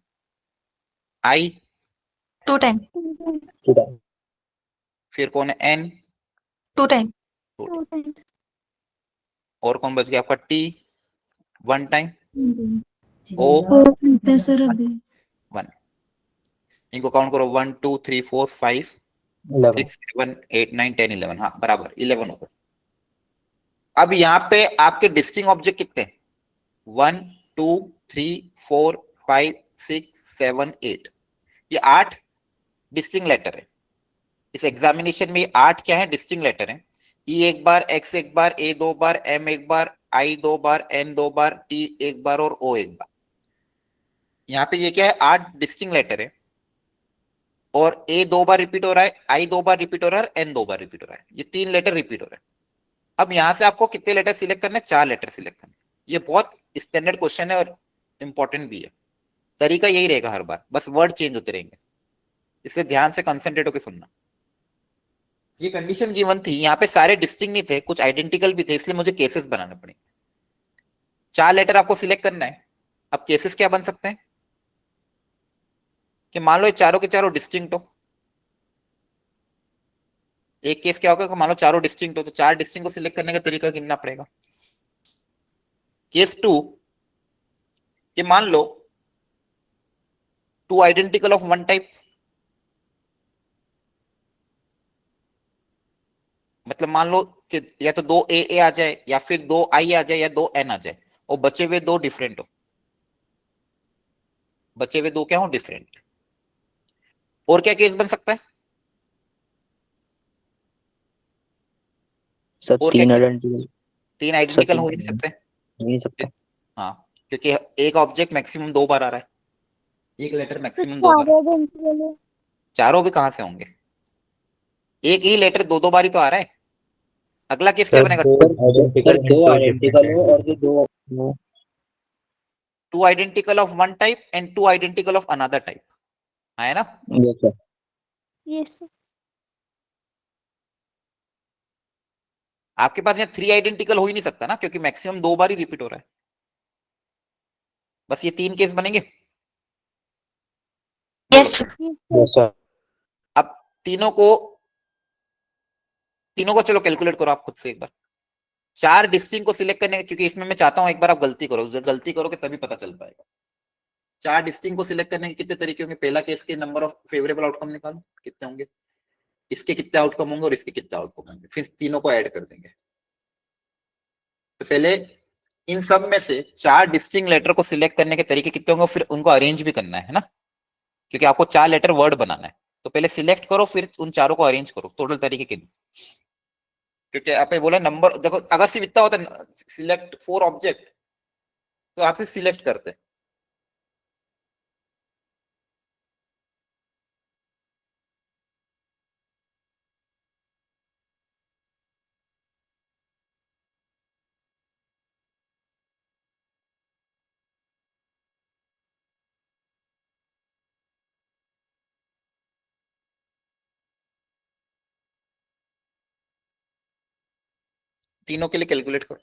I 2 time. 2 times. फिर कौन है? N 2 time. 2 times. और कौन बच गया आपका? T 1 time. ओ ओ करते हैं सर अभी। 1। इनको काउंट करो 1 2 3 4 5 11. 6 7 8 9 10 11। हाँ बराबर 11 हो गए। अब यहाँ पे आपके डिस्टिंक्ट ऑब्जेक्ट कितने? 1 2 3 4 5 6 7 8। ये 8 डिस्टिंक्ट लेटर है। इस एग्जामिनेशन में 8 क्या है? डिस्टिंक्ट लेटर है। ई एक बार, एक्स एक बार, ए 2 बार, एम एक बार, आई 2 बार, एन 2 बार, टी एक बार और ओ एक बार। यहाँ पे ये क्या है? 8 डिस्टिंक्ट लेटर है और ए 2 बार रिपीट हो रहा है, आई 2 बार रिपीट हो रहा है, एन 2 बार रिपीट हो रहा है। ये 3 लेटर रिपीट हो रहे हैं। अब यहां से आपको कितने लेटर सिलेक्ट करने? 4 लेटर सिलेक्ट करने। ये बहुत स्टैंडर्ड क्वेश्चन है और इंपॉर्टेंट भी है। तरीका यही रहेगा हर बार, बस वर्ड चेंज होते रहेंगे, इसलिए ध्यान से कंसंट्रेट होकर सुनना। ये कंडीशन गिवन थी, यहाँ पे सारे डिस्टिंक्ट नहीं थे, कुछ आइडेंटिकल भी थे, इसलिए मुझे केसेस बनाने पड़े। 4 लेटर आपको सिलेक्ट करना है। अब केसेस क्या बन सकते हैं कि मान लो ये चारों के चारों डिस्टिंक्ट हो। एक केस क्या होगा कि मान लो चारों डिस्टिंक्ट हो, तो 4 डिस्टिंक्ट को सिलेक्ट करने का तरीका गिनना पड़ेगा। केस 2 कि मान लो 2 आइडेंटिकल ऑफ 1 टाइप, मतलब मान लो कि या तो 2 ए आ जाए या फिर 2 आई आ जाए या 2 एन आ जाए और बचे हुए 2 डिफरेंट हो। बचे हुए 2 क्या हो? डिफरेंट। और क्या केस बन सकता है? सर और 3 क्या? आइडेंटिकल. 3 सर आइडेंटिकल 3 हो ही नहीं सकते। नहीं सकता. हाँ, क्योंकि एक ऑब्जेक्ट मैक्सिमम 2 बार आ रहा है, एक लेटर मैक्सिमम 2 बार। चारों भी कहां से होंगे, एक ही लेटर 2 बार ही तो आ रहा है। अगला केस क्या सर बनेगा, दो आइडेंटिकल दो आइडेंटिकल हो और जो दो two identical of one type and two identical of another type, है ना। Yes sir yes sir. आपके पास यहाँ 3 आइडेंटिकल हो ही नहीं सकता ना, क्योंकि मैक्सिमम 2 बार ही रिपीट हो रहा है। बस ये 3 केस बनेंगे। Yes, sir. यस सर अब तीनों को चलो कैलकुलेट करो आप खुद से एक बार। 4 डिस्टिंग को सिलेक्ट करने, क्योंकि इसमें मैं चाहता हूं एक बार आप गलती करो, जब गलती करोगे तभी पता चल पाएगा। 4 डिस्टिंग को सिलेक्ट करने के कितने तरीके होंगे। पहला केस के नंबर ऑफ फेवरेबल आउटकम निकालो कितने होंगे, इसके कितने आउटकम होंगे और इसके कितने आउटकम होंगे, फिर तीनों को ऐड कर देंगे। तो पहले इन सब में से 4 डिस्टिंग लेटर को सिलेक्ट करने के तरीके कितने होंगे, फिर उनको अरेंज भी करना है ना, क्योंकि आपको 4 लेटर वर्ड बनाना है। तो पहले सिलेक्ट करो, फिर उन चारों को अरेंज करो टोटल तरीके के। क्योंकि आपने बोला नंबर, देखो अगर सिर्फ इतना होता सिलेक्ट 4 ऑब्जेक्ट, तो आपसे सिलेक्ट करते। तीनों के लिए कैलकुलेट करो।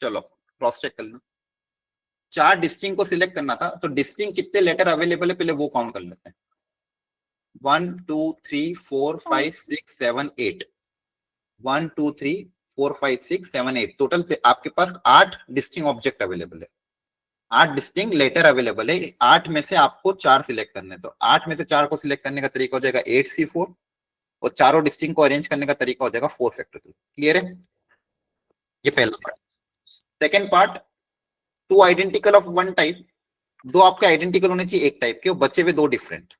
चलो क्रॉस चेक कर लो। 4 डिस्टिंग को सिलेक्ट करना था, तो डिस्टिंग कितने लेटर अवेलेबल है पहले वो काउंट कर लेते हैं। 1 2 3 4 5 6 7 8, 1 2 3 4 5 6 7 8, टोटल आपके पास 8 डिस्टिंग ऑब्जेक्ट अवेलेबल है, 8 डिस्टिंग लेटर अवेलेबल है। 8 में से आपको 4 सिलेक्ट करने, तो 8 में से 4 को सिलेक्ट करने का तरीका हो जाएगा 8C4, और चारों डिस्टिंग को अरेंज करने का तरीका हो जाएगा 4 फैक्टोरियल। क्लियर है, ये पहला part. Second part, two identical of one type, दो आपके आइडेंटिकल होने चाहिए एक टाइप के, बचे हुए 2 डिफरेंट।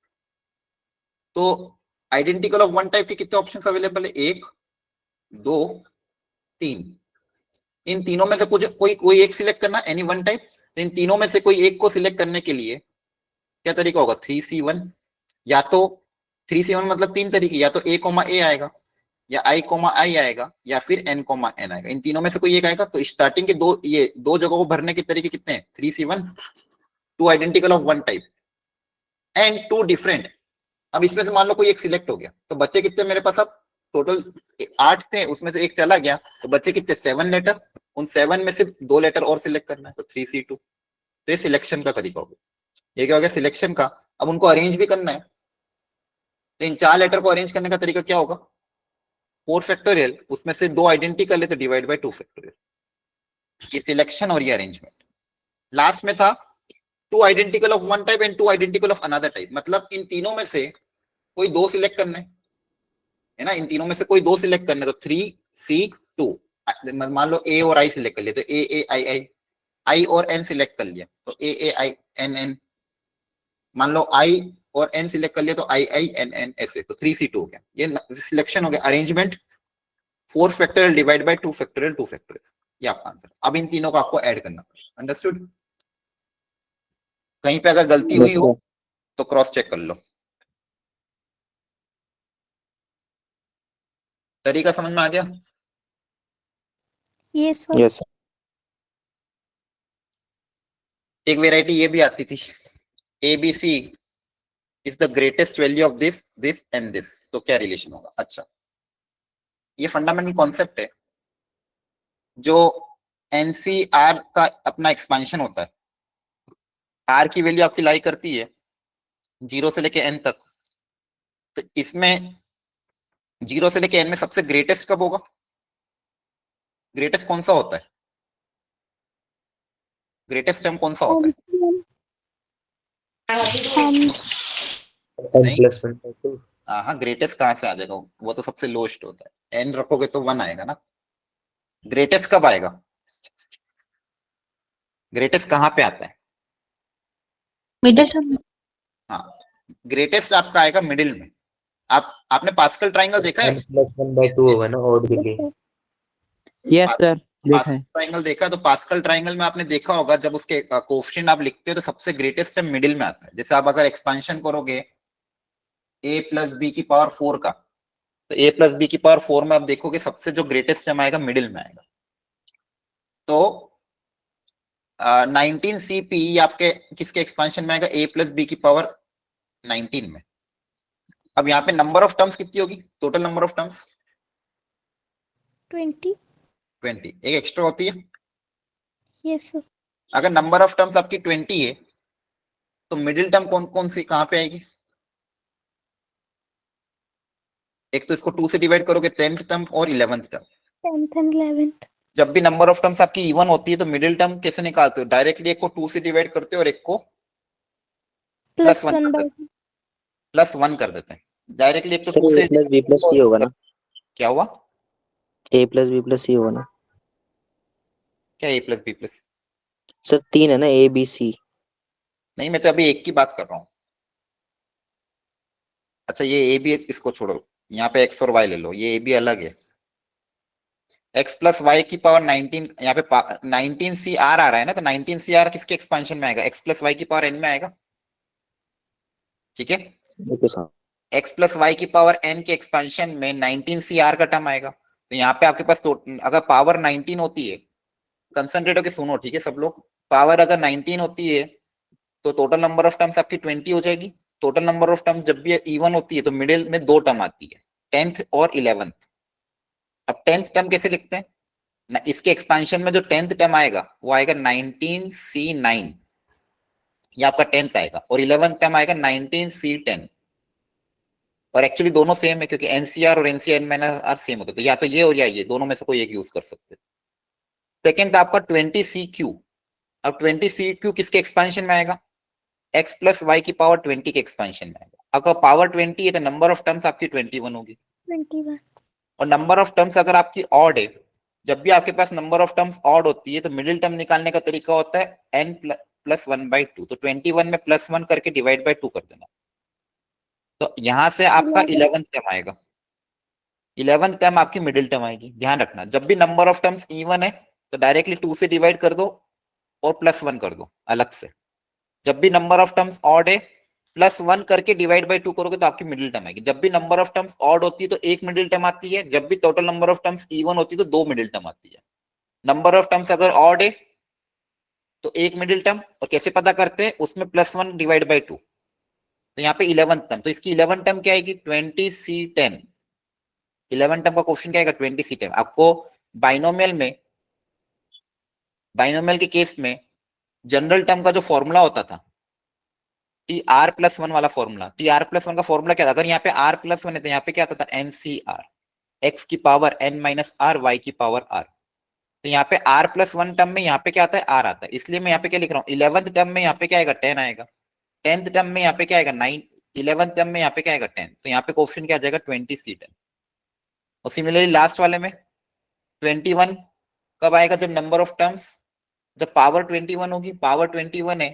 तो आइडेंटिकल ऑफ वन टाइप के कितने ऑप्शंस अवेलेबल है, 1 2 3। इन तीनों में से कुछ कोई एक सिलेक्ट करना, एनी वन टाइप। तो इन तीनों में से कोई एक को सिलेक्ट करने के लिए क्या तरीका होगा, 3C1, या तो 3C1 मतलब 3 तरीके, या तो A, A आएगा, या i कोमा i आएगा या फिर n कोमा n आएगा, इन तीनों में से कोई एक आएगा। तो स्टार्टिंग के दो जगहों को भरने के तरीके कितने हैं? 3C1, 2 identical of one type and 2 different. अब इसमें से मान लो कोई एक सिलेक्ट हो गया, तो बच्चे कितने मेरे पास? अब टोटल 8 थे, उसमें से एक चला गया, तो बच्चे कितने? 7 लेटर। उन 7 में से 2 लेटर और सिलेक्ट करना है, तो 3C2। तो ये सिलेक्शन का तरीका हो गया। ये क्या हो गया? सिलेक्शन का। अब उनको अरेंज भी करना है, तो इन 4 लेटर को अरेंज करने का तरीका क्या होगा? 4 फैक्टोरियल, उसमें से 2 आइडेंटिकल है तो डिवाइड बाय 2 फैक्टोरियल। ये सिलेक्शन और ये अरेंजमेंट। लास्ट में था 2 identical of one type and 2 identical of another type, मतलब इन तीनों में से कोई 2 सिलेक्ट करना है ना, इन तीनों में से कोई 2 सिलेक्ट करना है, तो 3C2। मान लो A और I सिलेक्ट कर लिया, तो A I और N सिलेक्ट कर लिया, तो A N। मान लो I और N सिलेक्ट कर लिया, तो I N ऐसे, तो 3C2 हो गया। ये सिलेक्शन हो गया। Arrangement 4 factorial divide by 2 factorial 2 factorial, ये आपका आंसर। अब इन तीनों को आपको ऐड करना पड़ेगा। अंडरस्टूड? कहीं पे अगर गलती हुई हो तो क्रॉस चेक कर लो। तरीका समझ में आ गया? Yes sir. यस एक वेराइटी ये भी आती थी, ABC is the greatest value of this this and this, तो क्या रिलेशन होगा? अच्छा, ये फंडामेंटल कॉन्सेप्ट है। जो NCR का अपना एक्सपेंशन होता है, R की वैल्यू आपकी लाई करती है 0 से लेके N तक, तो इसमें 0 से लेके N में सबसे ग्रेटेस्ट कब होगा? ग्रेटेस्ट कौन सा होता है? ग्रेटेस्ट टर्म कौन सा होता है? नहीं, हाँ, ग्रेटेस्ट कहाँ से आ जाएगा? वो तो सबसे लोएस्ट होता है। N रखोगे तो 1 आएगा ना। ग्रेटेस्ट कब आएगा? ग्रेटेस्ट कहाँ पे आता है? Middle term. हाँ, ग्रेटेस्ट आपका आएगा मिडिल में। आपने पास्कल ट्रायंगल देखा है? n+1/2 होगा ना ऑड के लिए। यस सर, देखा है। ट्रायंगल देखा है? तो पास्कल ट्रायंगल में आपने देखा होगा, जब उसके कोएफिशिएंट आप लिखते हो तो सबसे ग्रेटेस्ट टर्म मिडिल में आता है। जैसे आप अगर एक्सपेंशन करोगे a + b की पावर 4 का, तो a + b की पावर 4 में आप देखोगे सबसे जो ग्रेटेस्ट टर्म आएगा मिडिल में आएगा। तो 19CP आपके किसके एक्सपेंशन में आएगा? a + b की पावर 19 में। अब यहाँ पे नंबर ऑफ टर्म्स कितनी होगी? Total number of terms 20। 20, एक एक्स्ट्रा होती है। Yes sir. अगर नंबर ऑफ टर्म्स आपकी 20 है, तो मिडिल टर्म कौन कौन सी कहां पे आएगी? एक तो इसको 2 से डिवाइड करोगे, 10th टर्म और 11th term. 10th and 11th। जब भी नंबर ऑफ टर्म्स आपकी इवन होती है, तो मिडिल टर्म कैसे निकालते हो? डायरेक्टली एक को 2 से डिवाइड करते हो और एक को +1 कर देते हैं। डायरेक्टली एक तो सर 2 A से + B + C होगा ना? क्या हुआ? A + B + C होगा ना? क्या A + B + C? सर 3 है ना, A B C। नहीं, मैं तो अभी एक की बात कर रहा हूँ। अच्छा, ये A B इसको छोड़ो, यहाँ पे X और Y ले लो, ये A B अलग है। X + Y की पावर 19, यहाँ पे 19CR आ रहा है ना, तो 19CR किसके एक्सपेंशन में आएगा? X + Y की पावर N में आएगा। ठीक है, ओके सर। X + Y की पावर N के एक्सपेंशन में 19CR का टर्म आएगा। तो यहाँ पे आपके पास अगर पावर 19 होती है, कंसंट्रेट होकर सुनो, ठीक है सब लोग, पावर अगर 19 होती है तो टोटल नंबर ऑफ टर्म्स आपकी 20 हो जाएगी। टोटल नंबर ऑफ टर्म्स जब भी इवन होती है तो मिडिल में 2 टर्म आती है, 10th और 11th। अब 10th टर्म कैसे लिखते हैं ना? इसके एक्सपेंशन में जो 10th टर्म आएगा वो आएगा 19C9, ये आपका 10th आएगा, और 11th टर्म आएगा 19C10। और एक्चुअली दोनों सेम है, क्योंकि NCR और NCR सेम होते हैं, तो या तो ये और या ये, दोनों में से कोई एक यूज कर सकते हैं। सेकेंड था आपका 20CQ। अब 20CQ किसके एक्सपेंशन में आएगा? X + Y की पावर 20 के एक्सपेंशन में आएगा। अगर पावर 20 है तो नंबर ऑफ टर्म्स आपकी 21 होगी। 21। और नंबर ऑफ टर्म्स अगर आपकी ऑड है, जब भी आपके पास नंबर ऑफ टर्म्स ऑड होती है तो मिडिल टर्म निकालने का तरीका होता है n + 1/2। तो 21 में +1 करके डिवाइड बाय 2 कर देना, तो यहां से आपका 11th टर्म आएगा। 11th टर्म आपकी मिडिल टर्म आएगी। ध्यान रखना, जब भी नंबर ऑफ टर्म्स इवन है तो डायरेक्टली 2 से डिवाइड कर दो और +1 कर दो अलग से। जब भी नंबर ऑफ टर्म्स ऑड है +1 करके डिवाइड बाय 2 करोगे तो आपकी मिडिल टर्म आएगी। जब भी नंबर ऑफ टर्म्स ऑड होती है तो एक मिडिल टर्म आती है, जब भी total number of terms even होती है तो दो मिडिल टर्म आती है। नंबर ऑफ टर्म्स अगर ऑड है तो एक मिडिल टर्म, और कैसे पता करते हैं, उसमें +1 डिवाइड बाय 2, तो यहाँ पे 11th टर्म, तो इसकी 11th टर्म क्या आएगी 20c10। 11th टर्म का क्वेश्चन क्या आएगा 20c10। आपको बाइनोमियल में, बाइनोमियल के केस में जनरल टर्म का जो फॉर्मूला होता था TR+1 वाला फॉर्मूला, TR+1 का फॉर्मूला क्या था, अगर यहाँ पे R+1 है तो यहाँ पे क्या आता था NCR, x की power n minus r, y की पावर r। तो यहाँ पे R+1 टर्म में यहाँ पे क्या आता है R आता है, इसलिए मैं यहाँ पे क्या लिख रहा हूँ 11th टर्म में यहाँ पे क्या आएगा 10 आएगा, 10th टर्म में यहाँ पे क्या आएगा 9, 11th टर्म में यहाँ पे क्या आएगा 10, तो यहाँ पे क्वेश्चन क्या आ जाएगा 20c10। और सिमिलरली लास्ट वाले में 21 कब आएगा, जब नंबर ऑफ टर्म्स, जब पावर 21 होगी, पावर 21 है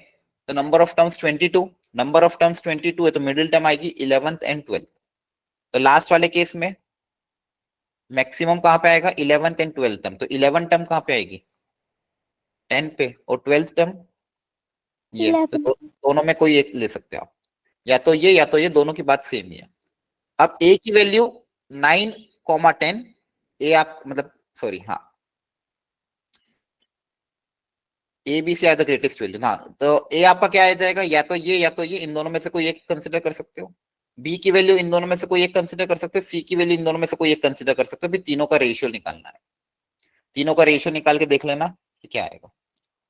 तो number of terms 22, number of terms 22 है तो मिडिल टर्म आएगी 11th एंड 12th। तो लास्ट वाले केस में मैक्सिमम कहां पे आएगा 11th एंड 12th टर्म, तो 11th टर्म कहां पे आएगी 10 पे, और 12th टर्म ये, तो दोनों में कोई एक ले सकते हो आप, या तो ये या तो ये, दोनों की बात सेम ही है। अब ए की वैल्यू 9,10, ए आप मतलब सॉरी हाँ A B C are the greatest value, हाँ तो ए आपका क्या आ जाएगा, या तो ये या तो ये, इन दोनों में से कोई एक कंसिडर कर सकते हो। बी की वैल्यू इन दोनों में से कोई एक कंसिडर कर सकते हो, सी की वैल्यू इन दोनों में से कोई एक कंसिडर कर सकते हो, फिर तीनों का रेशियो निकालना है। तीनों का रेशियो निकाल के देख लेना कि क्या आएगा।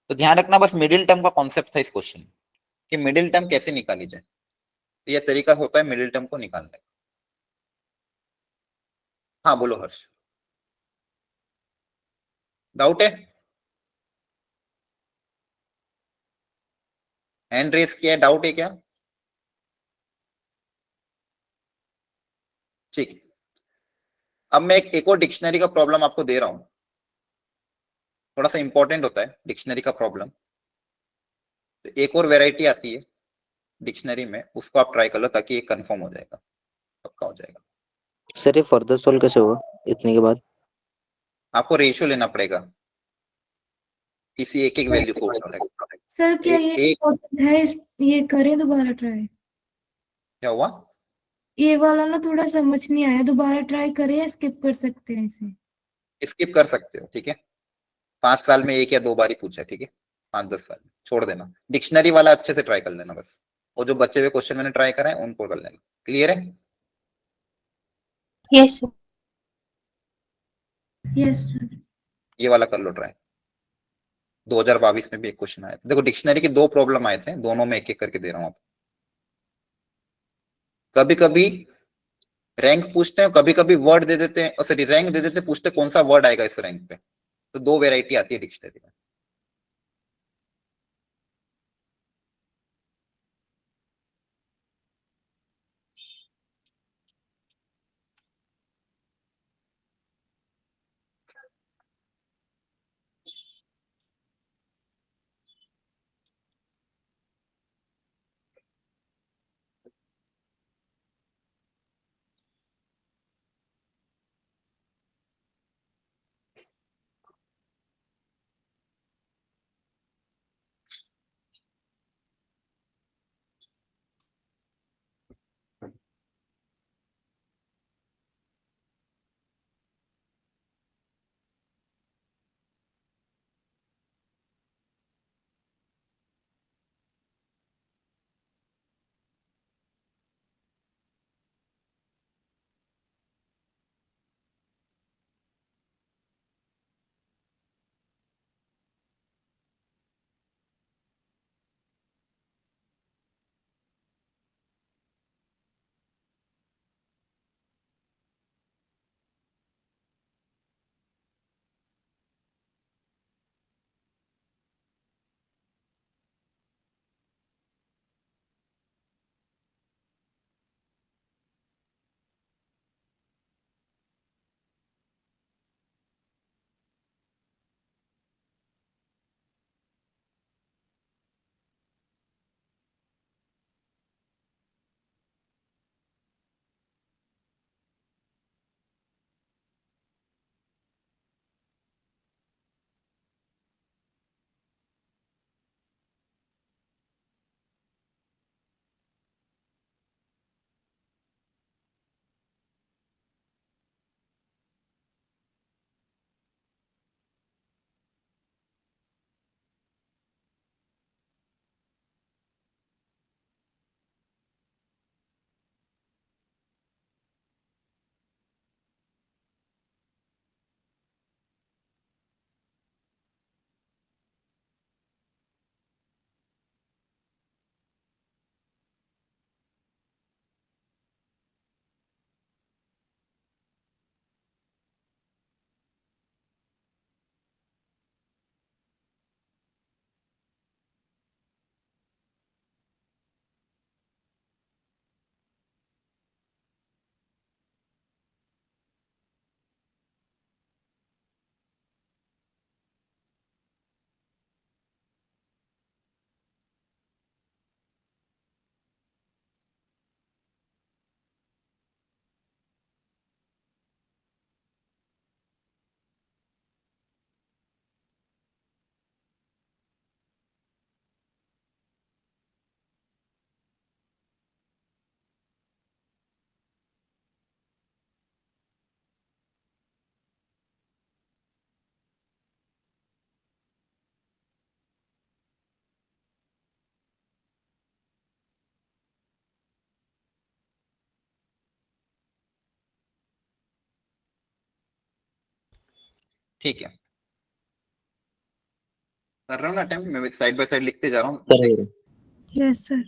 तो ध्यान रखना बस मिडिल टर्म का कॉन्सेप्ट था इस क्वेश्चन में, कि मिडिल टर्म कैसे निकाली जाए, तो यह तरीका होता है मिडिल टर्म को निकालने का। हाँ बोलो हर्ष, डाउट है, हैंड रेस किया है, डाउट है क्या? ठीक है, अब मैं एक और डिक्शनरी का प्रॉब्लम आपको दे रहा हूं, थोड़ा सा इंपॉर्टेंट होता है डिक्शनरी का प्रॉब्लम। तो एक और वेराइटी आती है डिक्शनरी में, उसको आप ट्राई कर लो ताकि ये कंफर्म हो जाएगा, पक्का हो जाएगा। सर ये फर्दर सोल्व कैसे होगा इतने के बाद? आपको रेशियो लेना पड़ेगा, किसी एक एक वैल्यू को उठाना पड़ेगा। सर क्या ये एक important है ये करें दोबारा ट्राई? क्या हुआ, ये वाला ना थोड़ा समझ नहीं आया, दोबारा ट्राई करें या स्किप कर सकते हैं इसे? स्किप कर सकते हो, ठीक है, 5 साल में एक या दो बार ही पूछा है, ठीक है, 5-10 साल में छोड़ देना। डिक्शनरी वाला अच्छे से ट्राई कर लेना बस, और जो बचे हुए क्वेश्चन मैंने ट्राई करा है उनको कर लेना। क्लियर है? Yes sir. Yes sir. ये वाला कर लो ट्राई। 2022 में भी एक क्वेश्चन आया था, देखो डिक्शनरी के 2 प्रॉब्लम आए थे, दोनों में एक एक करके दे रहा हूं आपको। कभी कभी रैंक पूछते हैं, कभी कभी वर्ड दे देते हैं, सॉरी रैंक दे देते हैं, पूछते हैं कौन सा वर्ड आएगा इस रैंक पे। तो 2 वेराइटी आती है डिक्शनरी में। ठीक है, कर रहा हूँ ना अटेम्प्ट, मैं साइड बाय साइड लिखते जा रहा हूँ। Sir yes sir.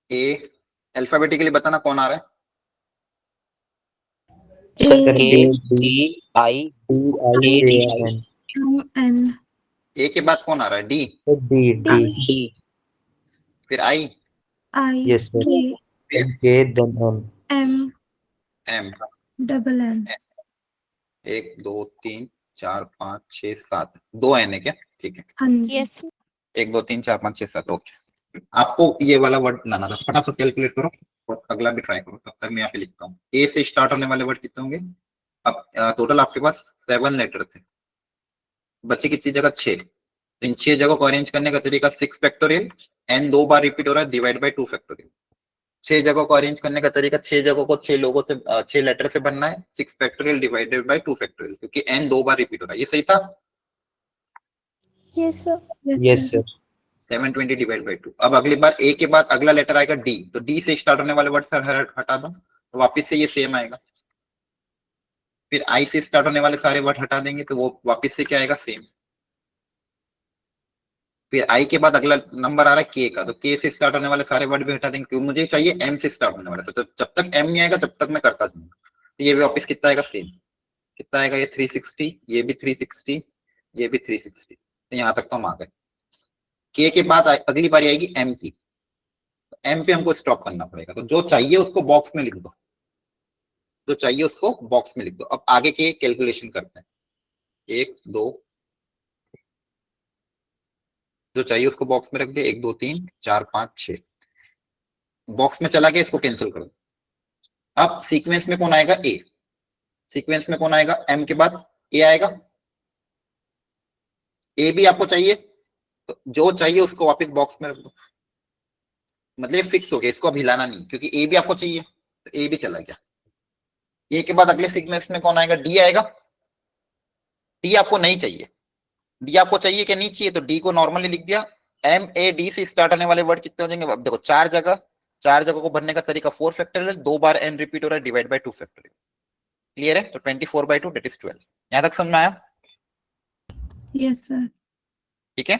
A alphabetically बताना कौन आ रहा है। Sir A A D I DIAN Q N A के बाद कौन आ रहा है, डी, D D डी फिर I, I yes sir K फिर K then M M M. double N। 1 2 3 4 5 6 7, 2 N है क्या, ठीक है। हाँ जी। 1 2 3 4 5 6 7, ओके। आपको ये वाला वर्ड लाना था, फटाफट कैलकुलेट करो और अगला भी ट्राई करो, तब तक मैं यहाँ पे लिखता हूँ। ए से स्टार्ट होने वाले वर्ड कितने होंगे। अब टोटल आपके पास 7 लेटर थे, बच्चे कितनी जगह 6, इन 6 जगह को अरेंज करने का तरीका 6 फैक्टोरियल, एन 2 बार रिपीट हो रहा है, डिवाइड बाय 2 फैक्टोरियल। 6 जगह को अरेंज करने का तरीका 6 जगह को 6 लोगों से 6 लेटर से बनना है, 6 फैक्टोरियल डिवाइडेड बाय 2 फैक्टोरियल, क्योंकि एन 2 बार रिपीट हो रहा है। ये सही था। Yes, sir. yes sir 720 divide by 2। अब अगली बार ए के बाद अगला लेटर आएगा डी, तो डी से स्टार्ट होने वाले वर्ड से हटा दो, तो वापस से ये सेम आएगा। फिर आई से स्टार्ट होने वाले सारे वर्ड हटा देंगे, तो वो वापस से क्या आएगा, सेम। फिर आई के बाद अगला नंबर आ रहा है के का, तो के से स्टार्ट होने वाले सारे वर्ड भी हटा देंगे, क्योंकि मुझे चाहिए एम से स्टार्ट होने वाला, तो जब तक एम नहीं आएगा जब तक मैं करता जाऊंगा। तो ये भी वापस कितना आएगा, सेम। कितना आएगा, ये 360, ये भी 360, ये भी 360, तो यहाँ तक तो हम आ गए। के बाद अगली बारी आएगी एम की, एम पे हमको स्टॉप करना पड़ेगा, तो जो चाहिए उसको बॉक्स में लिख दो, जो चाहिए उसको बॉक्स में लिख दो। अब आगे के कैलकुलेशन करते हैं, 1 2, जो चाहिए उसको बॉक्स में रख दिया, 1 2 3 4 5 6, बॉक्स में चला गया, इसको कैंसिल कर दो। अब सीक्वेंस में कौन आएगा, ए, सीक्वेंस में कौन आएगा, एम के बाद ए आएगा। ए भी आपको चाहिए, तो जो चाहिए उसको वापस बॉक्स में रख दो, मतलब फिक्स हो गया, इसको अब हिलाना नहीं, क्योंकि ए भी आपको चाहिए, तो ए भी चला गया। ए के बाद अगले सीक्वेंस में कौन आएगा, डी आएगा। डी आपको नहीं चाहिए, डी आपको चाहिए कि नहीं चाहिए, तो डी को नॉर्मली लिख दिया। एम ए डी से स्टार्ट होने वाले वर्ड कितने हो जाएंगे, अब देखो 4 जगह को भरने का तरीका 4 फैक्टोरियल, 2 बार एन रिपीट हो रहा है, डिवाइड बाय 2 फैक्टोरियल। क्लियर है, तो 24/2 दैट इज 12। यहां तक समझ में आया। Yes sir. ठीक है,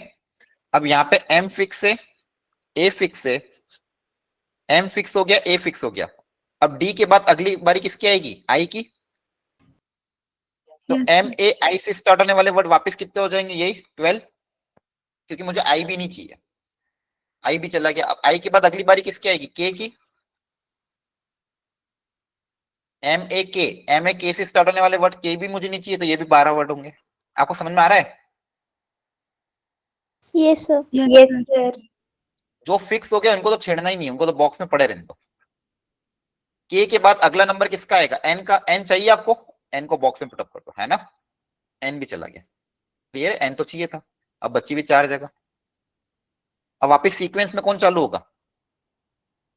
अब यहाँ पे एम फिक्स है, ए फिक्स है, एम फिक्स हो गया, ए फिक्स हो गया। अब डी के बाद अगली बारी किसकी आएगी, आई की, तो Yes, एम sir. ए आई से स्टार्ट होने वाले वर्ड वापस कितने हो जाएंगे, यही 12, क्योंकि मुझे आई भी नहीं चाहिए, आई भी चला गया। अब आई के बाद अगली बारी किसकी आएगी, के की, एम ए के से स्टार्ट होने वाले वर्ड के भी मुझे नहीं चाहिए, तो ये भी 12 वर्ड होंगे। आपको समझ में आ रहा है। Yes, sir. Yes, sir. जो फिक्स हो गया उनको तो छेड़ना ही नहीं, उनको तो बॉक्स में पड़े रहने दो। के बाद अगला नंबर किसका आएगा, एन का, एन चाहिए आपको, एन को बॉक्स में पुटअप कर दो, है ना, एन भी चला गया। क्लियर है, एन तो चाहिए था, अब बची भी 4 जगह। अब वापिस सीक्वेंस में कौन चालू होगा,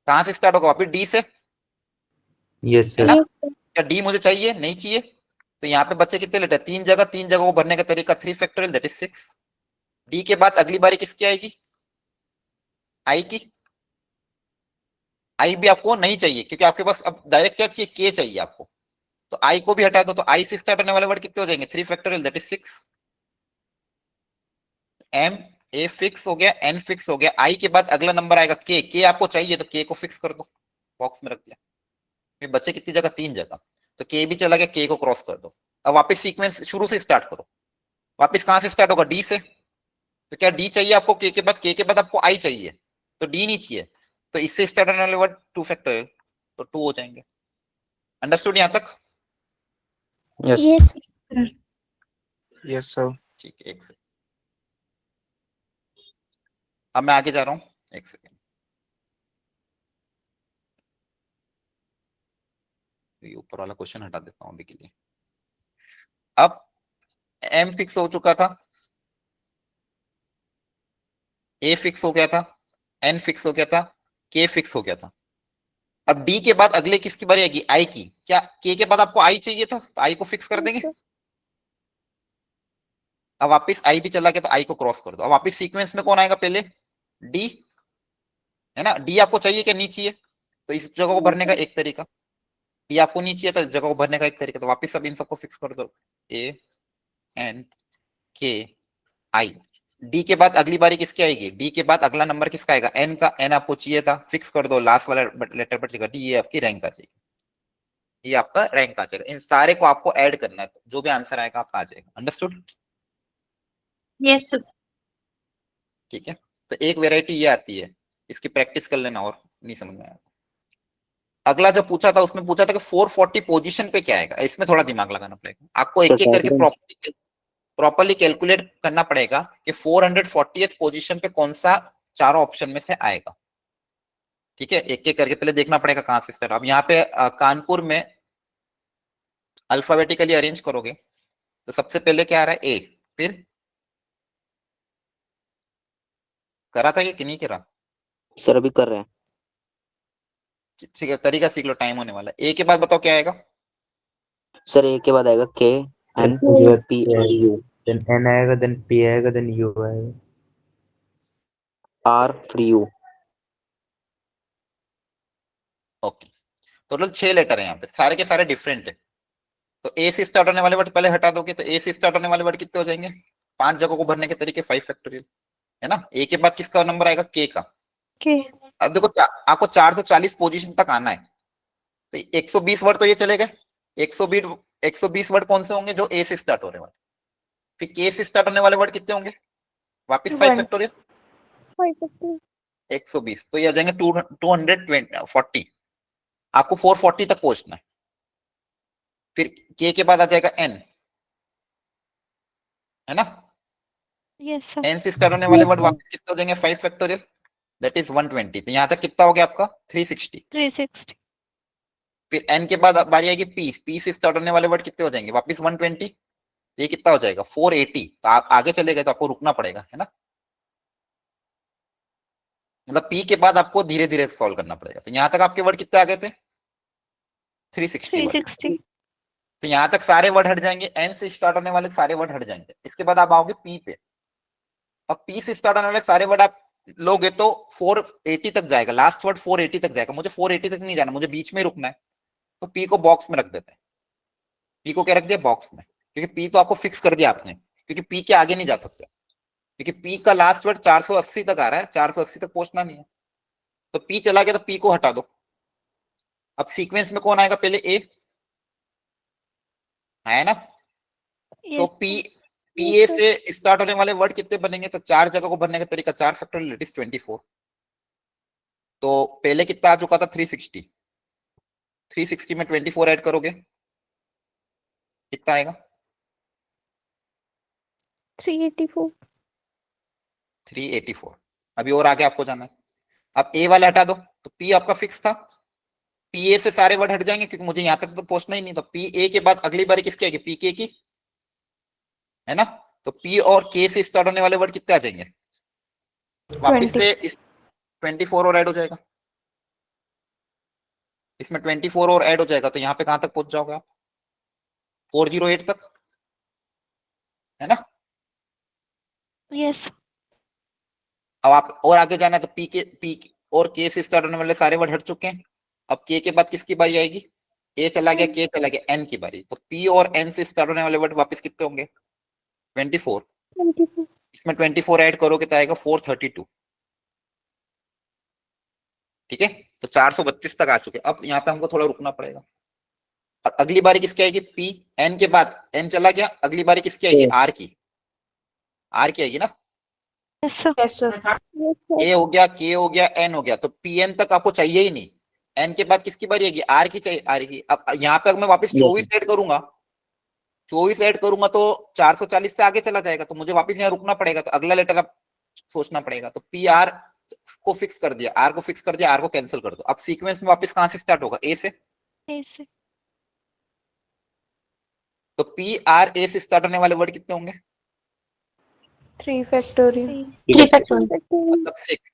कहां से स्टार्ट होगा, वापिस डी से, yes है sir ना। क्या डी मुझे चाहिए, नहीं चाहिए, तो यहाँ पे बच्चे कितने लेटर, 3 जगह को भरने का तरीका 3 फैक्टोरियल दैट इज 6। डी के बाद अगली बारी किसकी आएगी, आई की। आई भी आपको नहीं चाहिए, क्योंकि आपके पास अब डायरेक्ट क्या चाहिए, के चाहिए आपको, तो आई को भी हटा दो, तो आई से स्टार्ट होने वाले वर्ड कितने हो जाएंगे, 3 factorial that is 6। M A fix हो गया, एन फिक्स हो गया, आई के बाद अगला नंबर आएगा के आपको चाहिए, तो के को फिक्स कर दो, बॉक्स में रख दिया। फिर बच्चे कितनी जगह, 3 जगह, तो के भी चला गया, के को क्रॉस कर दो। अब वापस सीक्वेंस शुरू से स्टार्ट करो, वापस कहां से स्टार्ट होगा, डी से, तो क्या डी चाहिए आपको, के के बाद आपको आई चाहिए, तो डी नहीं चाहिए, तो इससे स्टार्ट होने वाले वर्ड 2 फैक्टोरियल, तो 2 हो जाएंगे। अंडरस्टूड यहां तक। Yes Yes. sir. Yes sir ठीक है, एक सेकंड, अब मैं आगे जा रहा हूं, एक सेकंड, ये ऊपर वाला क्वेश्चन हटा देता हूं अभी के लिए। अब एम फिक्स हो चुका था, ए फिक्स हो गया था, एन फिक्स हो गया था, के फिक्स हो गया था। अब डी के बाद अगले किसकी बारी आएगी, आई की। क्या के बाद आपको आई चाहिए था, तो आई को फिक्स कर देंगे। अब वापिस आई भी चला गया, तो आई को क्रॉस कर दो। अब वापिस सीक्वेंस में कौन आएगा, पहले डी, है ना। डी आपको चाहिए कि नहीं चाहिए, तो इस जगह को भरने का एक तरीका, डी आपको नहीं चाहिए था, इस जगह को भरने का एक तरीका, तो वापिस अब इन सबको फिक्स कर दो, ए एन के आई। डी के बाद अगली बारी किसकी आएगी? डी के बाद अगला नंबर किसका आएगा? एन का। एन आपको चाहिए था, फिक्स कर दो लास्ट वाला लेटर पर जगह डी, ये आपकी रैंक आ जाएगी, ये आपका रैंक आ जाएगा। इन सारे को आपको ऐड करना है, तो जो भी आंसर आएगा आपका आ जाएगा। अंडरस्टूड? Yes sir. ठीक है, तो एक वेराइटी ये आती है, इसकी प्रैक्टिस कर लेना और नहीं समझ में आया। अगला जो पूछा था उसमें पूछा था कि 440 पोजीशन पे क्या आएगा, इसमें थोड़ा दिमाग लगाना पड़ेगा आपको, एक एक करके प्रॉपर्ली कैलकुलेट करना पड़ेगा कि 440th पोजीशन पे कौन सा चारों ऑप्शन में से आएगा। ठीक है, एक एक करके पहले देखना पड़ेगा कहां से सर। अब यहाँ पे कानपुर में अल्फाबेटिकली अरेंज करोगे तो सबसे पहले क्या आ रहा है? ए, फिर करा था कि नहीं करा? सर अभी कर रहे हैं। ठीक है, तरीका सीख लो, टाइम होने वाला है। ए के बाद बताओ क्या आएगा? सर ए के बाद आएगा K N P U, then N आएगा, देन पी आएगा, देन यू आएगा, आर फिर यू। ओके, टोटल 6 लेटर है यहाँ पे, सारे के सारे डिफरेंट है। तो ए से स्टार्ट होने वाले वर्ड पहले हटा दोगे तो ए से स्टार्ट होने वाले वर्ड कितने हो जाएंगे? 5 जगहों को भरने के तरीके 5 फैक्टोरियल है ना। ए के बाद किसका नंबर आएगा? के का। के अब देखो आपको 440 पोजीशन तक आना है, तो 120 वर्ड तो ये चले गए। 120 वर्ड कौन से होंगे? जो ए से स्टार्ट होने वाले। फिर के से स्टार्ट होने वाले वर्ड कितने होंगे? वापस 5 फैक्टोरियल 120, तो ये आ जाएंगे 240। आपको 440 तक पहुंचना है। फिर के बाद आ जाएगा एन, है ना। Yes sir. एन से स्टार्ट होने वाले वर्ड वापस कितने हो जाएंगे? 5 फैक्टोरियल, दैट इज 120। तो यहां तक कितना हो गया आपका? 360। 360। फिर एन के बाद बारी आएगी पी। पी से स्टार्ट होने वाले वर्ड कितने हो जाएंगे? वापस 120। ये कितना हो जाएगा? 480। तो आप आगे चले गए तो आपको रुकना पड़ेगा, है ना। मतलब पी के बाद आपको धीरे धीरे सॉल्व करना पड़ेगा। तो यहां तक आपके वर्ड कितने आ गए थे? 360 वर्ड। 360। तो यहां तक सारे वर्ड हट जाएंगे, एन से स्टार्ट होने वाले सारे वर्ड हट जाएंगे। इसके बाद आप आओगे पी पे। अब पी से स्टार्ट होने वाले सारे वर्ड आप लोगे तो 480 तक जाएगा, लास्ट वर्ड 480 तक जाएगा। मुझे 480 तक नहीं जाना, मुझे बीच में रुकना है, तो पी को बॉक्स में रख देते हैं। पी को क्या रख दिया? बॉक्स में, क्योंकि पी तो आपको फिक्स कर दिया आपने, क्योंकि पी के आगे नहीं जा सकते, क्योंकि पी का लास्ट वर्ड 480 तक आ रहा है, 480 तक पहुंचना नहीं है। तो पी चला गया तो पी को हटा दो। अब सीक्वेंस में कौन आएगा? पहले ए है ना। सो पी ए से स्टार्ट होने वाले वर्ड कितने बनेंगे? तो 4 जगह को भरने का तरीका 4 फैक्टोरियल इट इज 24। तो पहले कितना आ चुका था? 360। 360 में 24 ऐड करोगे कितना आएगा? 384। 384। अभी और आगे आपको जाना है। अब ए वाला हटा दो, तो पी आपका फिक्स था। पी ए से सारे वर्ड हट जाएंगे, क्योंकि मुझे यहां तक तो पहुंचना ही नहीं। तो पी ए के बाद अगली बारी किसकी आएगी? पी के की, है ना। तो पी और के से स्टार्ट होने वाले वर्ड कितने आ जाएंगे? वापिस से इस 24 और ऐड हो जाएगा, इसमें 24 और ऐड हो जाएगा। तो यहाँ पे कहां तक पहुंच जाओगे आप? 408 तक, है ना। यस। अब आप और आगे जाना है, तो पी और के से स्टार्ट होने वाले सारे वर्ड हट चुके हैं। अब के बाद किसकी बारी आएगी? ए चला गया, के चला गया, एन की बारी। तो पी और एन से स्टार्ट होने वाले वर्ड वापस कितने होंगे? 24। इसमें 24 ऐड करोगे तो आएगा 432। ठीक है, तो 432 तक आ चुके। अब यहाँ पे हमको थोड़ा रुकना पड़ेगा। अगली बारी किसकी आएगी? पी। एन के बाद एन चला गया, अगली बारी किसकी आएगी? आर की। आर की आएगी ना। Yes sir. ए हो गया, के हो गया, एन हो गया। तो पी एन तक आपको चाहिए ही नहीं। एन के बाद किसकी बारी आएगी? आर की चाहिए, आर की। अब यहाँ पे अगर मैं वापस 24 ऐड करूंगा, 24 ऐड करूंगा तो 440 से आगे चला जाएगा। तो मुझे वापस यहाँ रुकना पड़ेगा, तो अगला लेटर आप सोचना पड़ेगा। तो पी आर को फिक्स कर दिया, आर को फिक्स कर दिया, आर को कैंसिल कर दो। अब सीक्वेंस में वापस कहां से स्टार्ट होगा? ए से। तो पी आर ए से स्टार्ट होने वाले वर्ड कितने होंगे? 3 फैक्टोरियल। मतलब 6।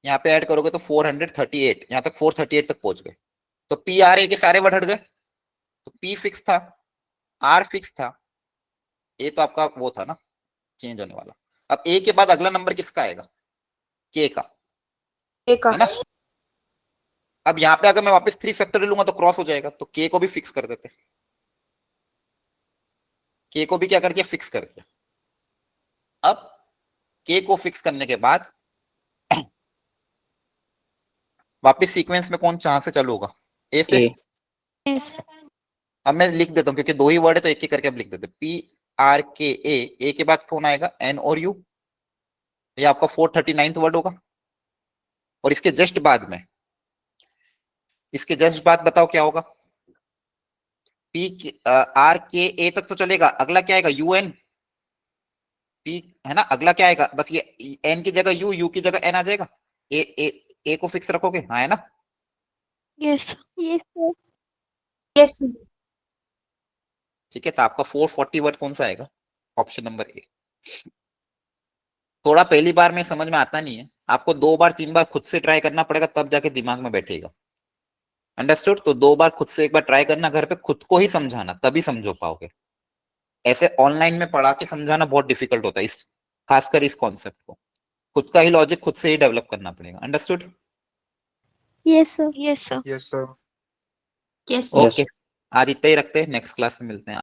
यहाँ पे ऐड करोगे तो 438। यहाँ तक 438 तक पहुंच गए। तो पी आर ए के सारे वर्ड हट गए। तो पी फिक्स था, आर फिक्स था, ए तो आपका वो था ना चेंज होने वाला। अब ए के बाद अगला नंबर किसका आएगा? के का, है ना। अब यहाँ पे अगर मैं वापस 3 फैक्टोरियल लूंगा तो क्रॉस हो जाएगा, तो के को भी फिक्स कर देते। के को भी क्या कर दिया, फिक्स कर दिया। अब के को फिक्स करने के बाद वापस सीक्वेंस में कौन कहां से चालू होगा, ए से। ए Yes. अब मैं लिख देता हूँ क्योंकि दो ही वर्ड है तो एक एक करके अब लिख देते, PRKA, ए के बाद कौन आएगा, एन और यू, ये आपका 439th वर्ड होगा। और इसके जस्ट बाद में, इसके जस्ट बाद बताओ क्या होगा, PRKA तक तो चलेगा, अगला क्या आएगा, UN, P है ना, अगला क्या आएगा, बस ये एन की जगह यू, यू की जगह एन आ जाएगा। ए को फिक्स रखोगे, हाँ है ना। Yes. Yes, sir. Yes, sir. ठीक है, तो आपका 440 वर्ड कौन सा आएगा, ऑप्शन नंबर ए। थोड़ा पहली बार में समझ में आता नहीं है, आपको 2 बार 3 बार खुद से ट्राई करना पड़ेगा, तब जाके दिमाग में बैठेगा। अंडरस्टूड। तो 2 बार खुद से एक बार ट्राई करना घर पे, खुद को ही समझाना, तभी समझो पाओगे। ऐसे ऑनलाइन में पढ़ा के समझाना बहुत डिफिकल्ट होता है, इस खासकर इस कॉन्सेप्ट को खुद का ही लॉजिक खुद से ही डेवलप करना पड़ेगा। Understood. Yes, sir. Yes, sir. Yes, sir. Yes, sir. Okay, आज इतना ही रखते हैं, नेक्स्ट क्लास में मिलते हैं।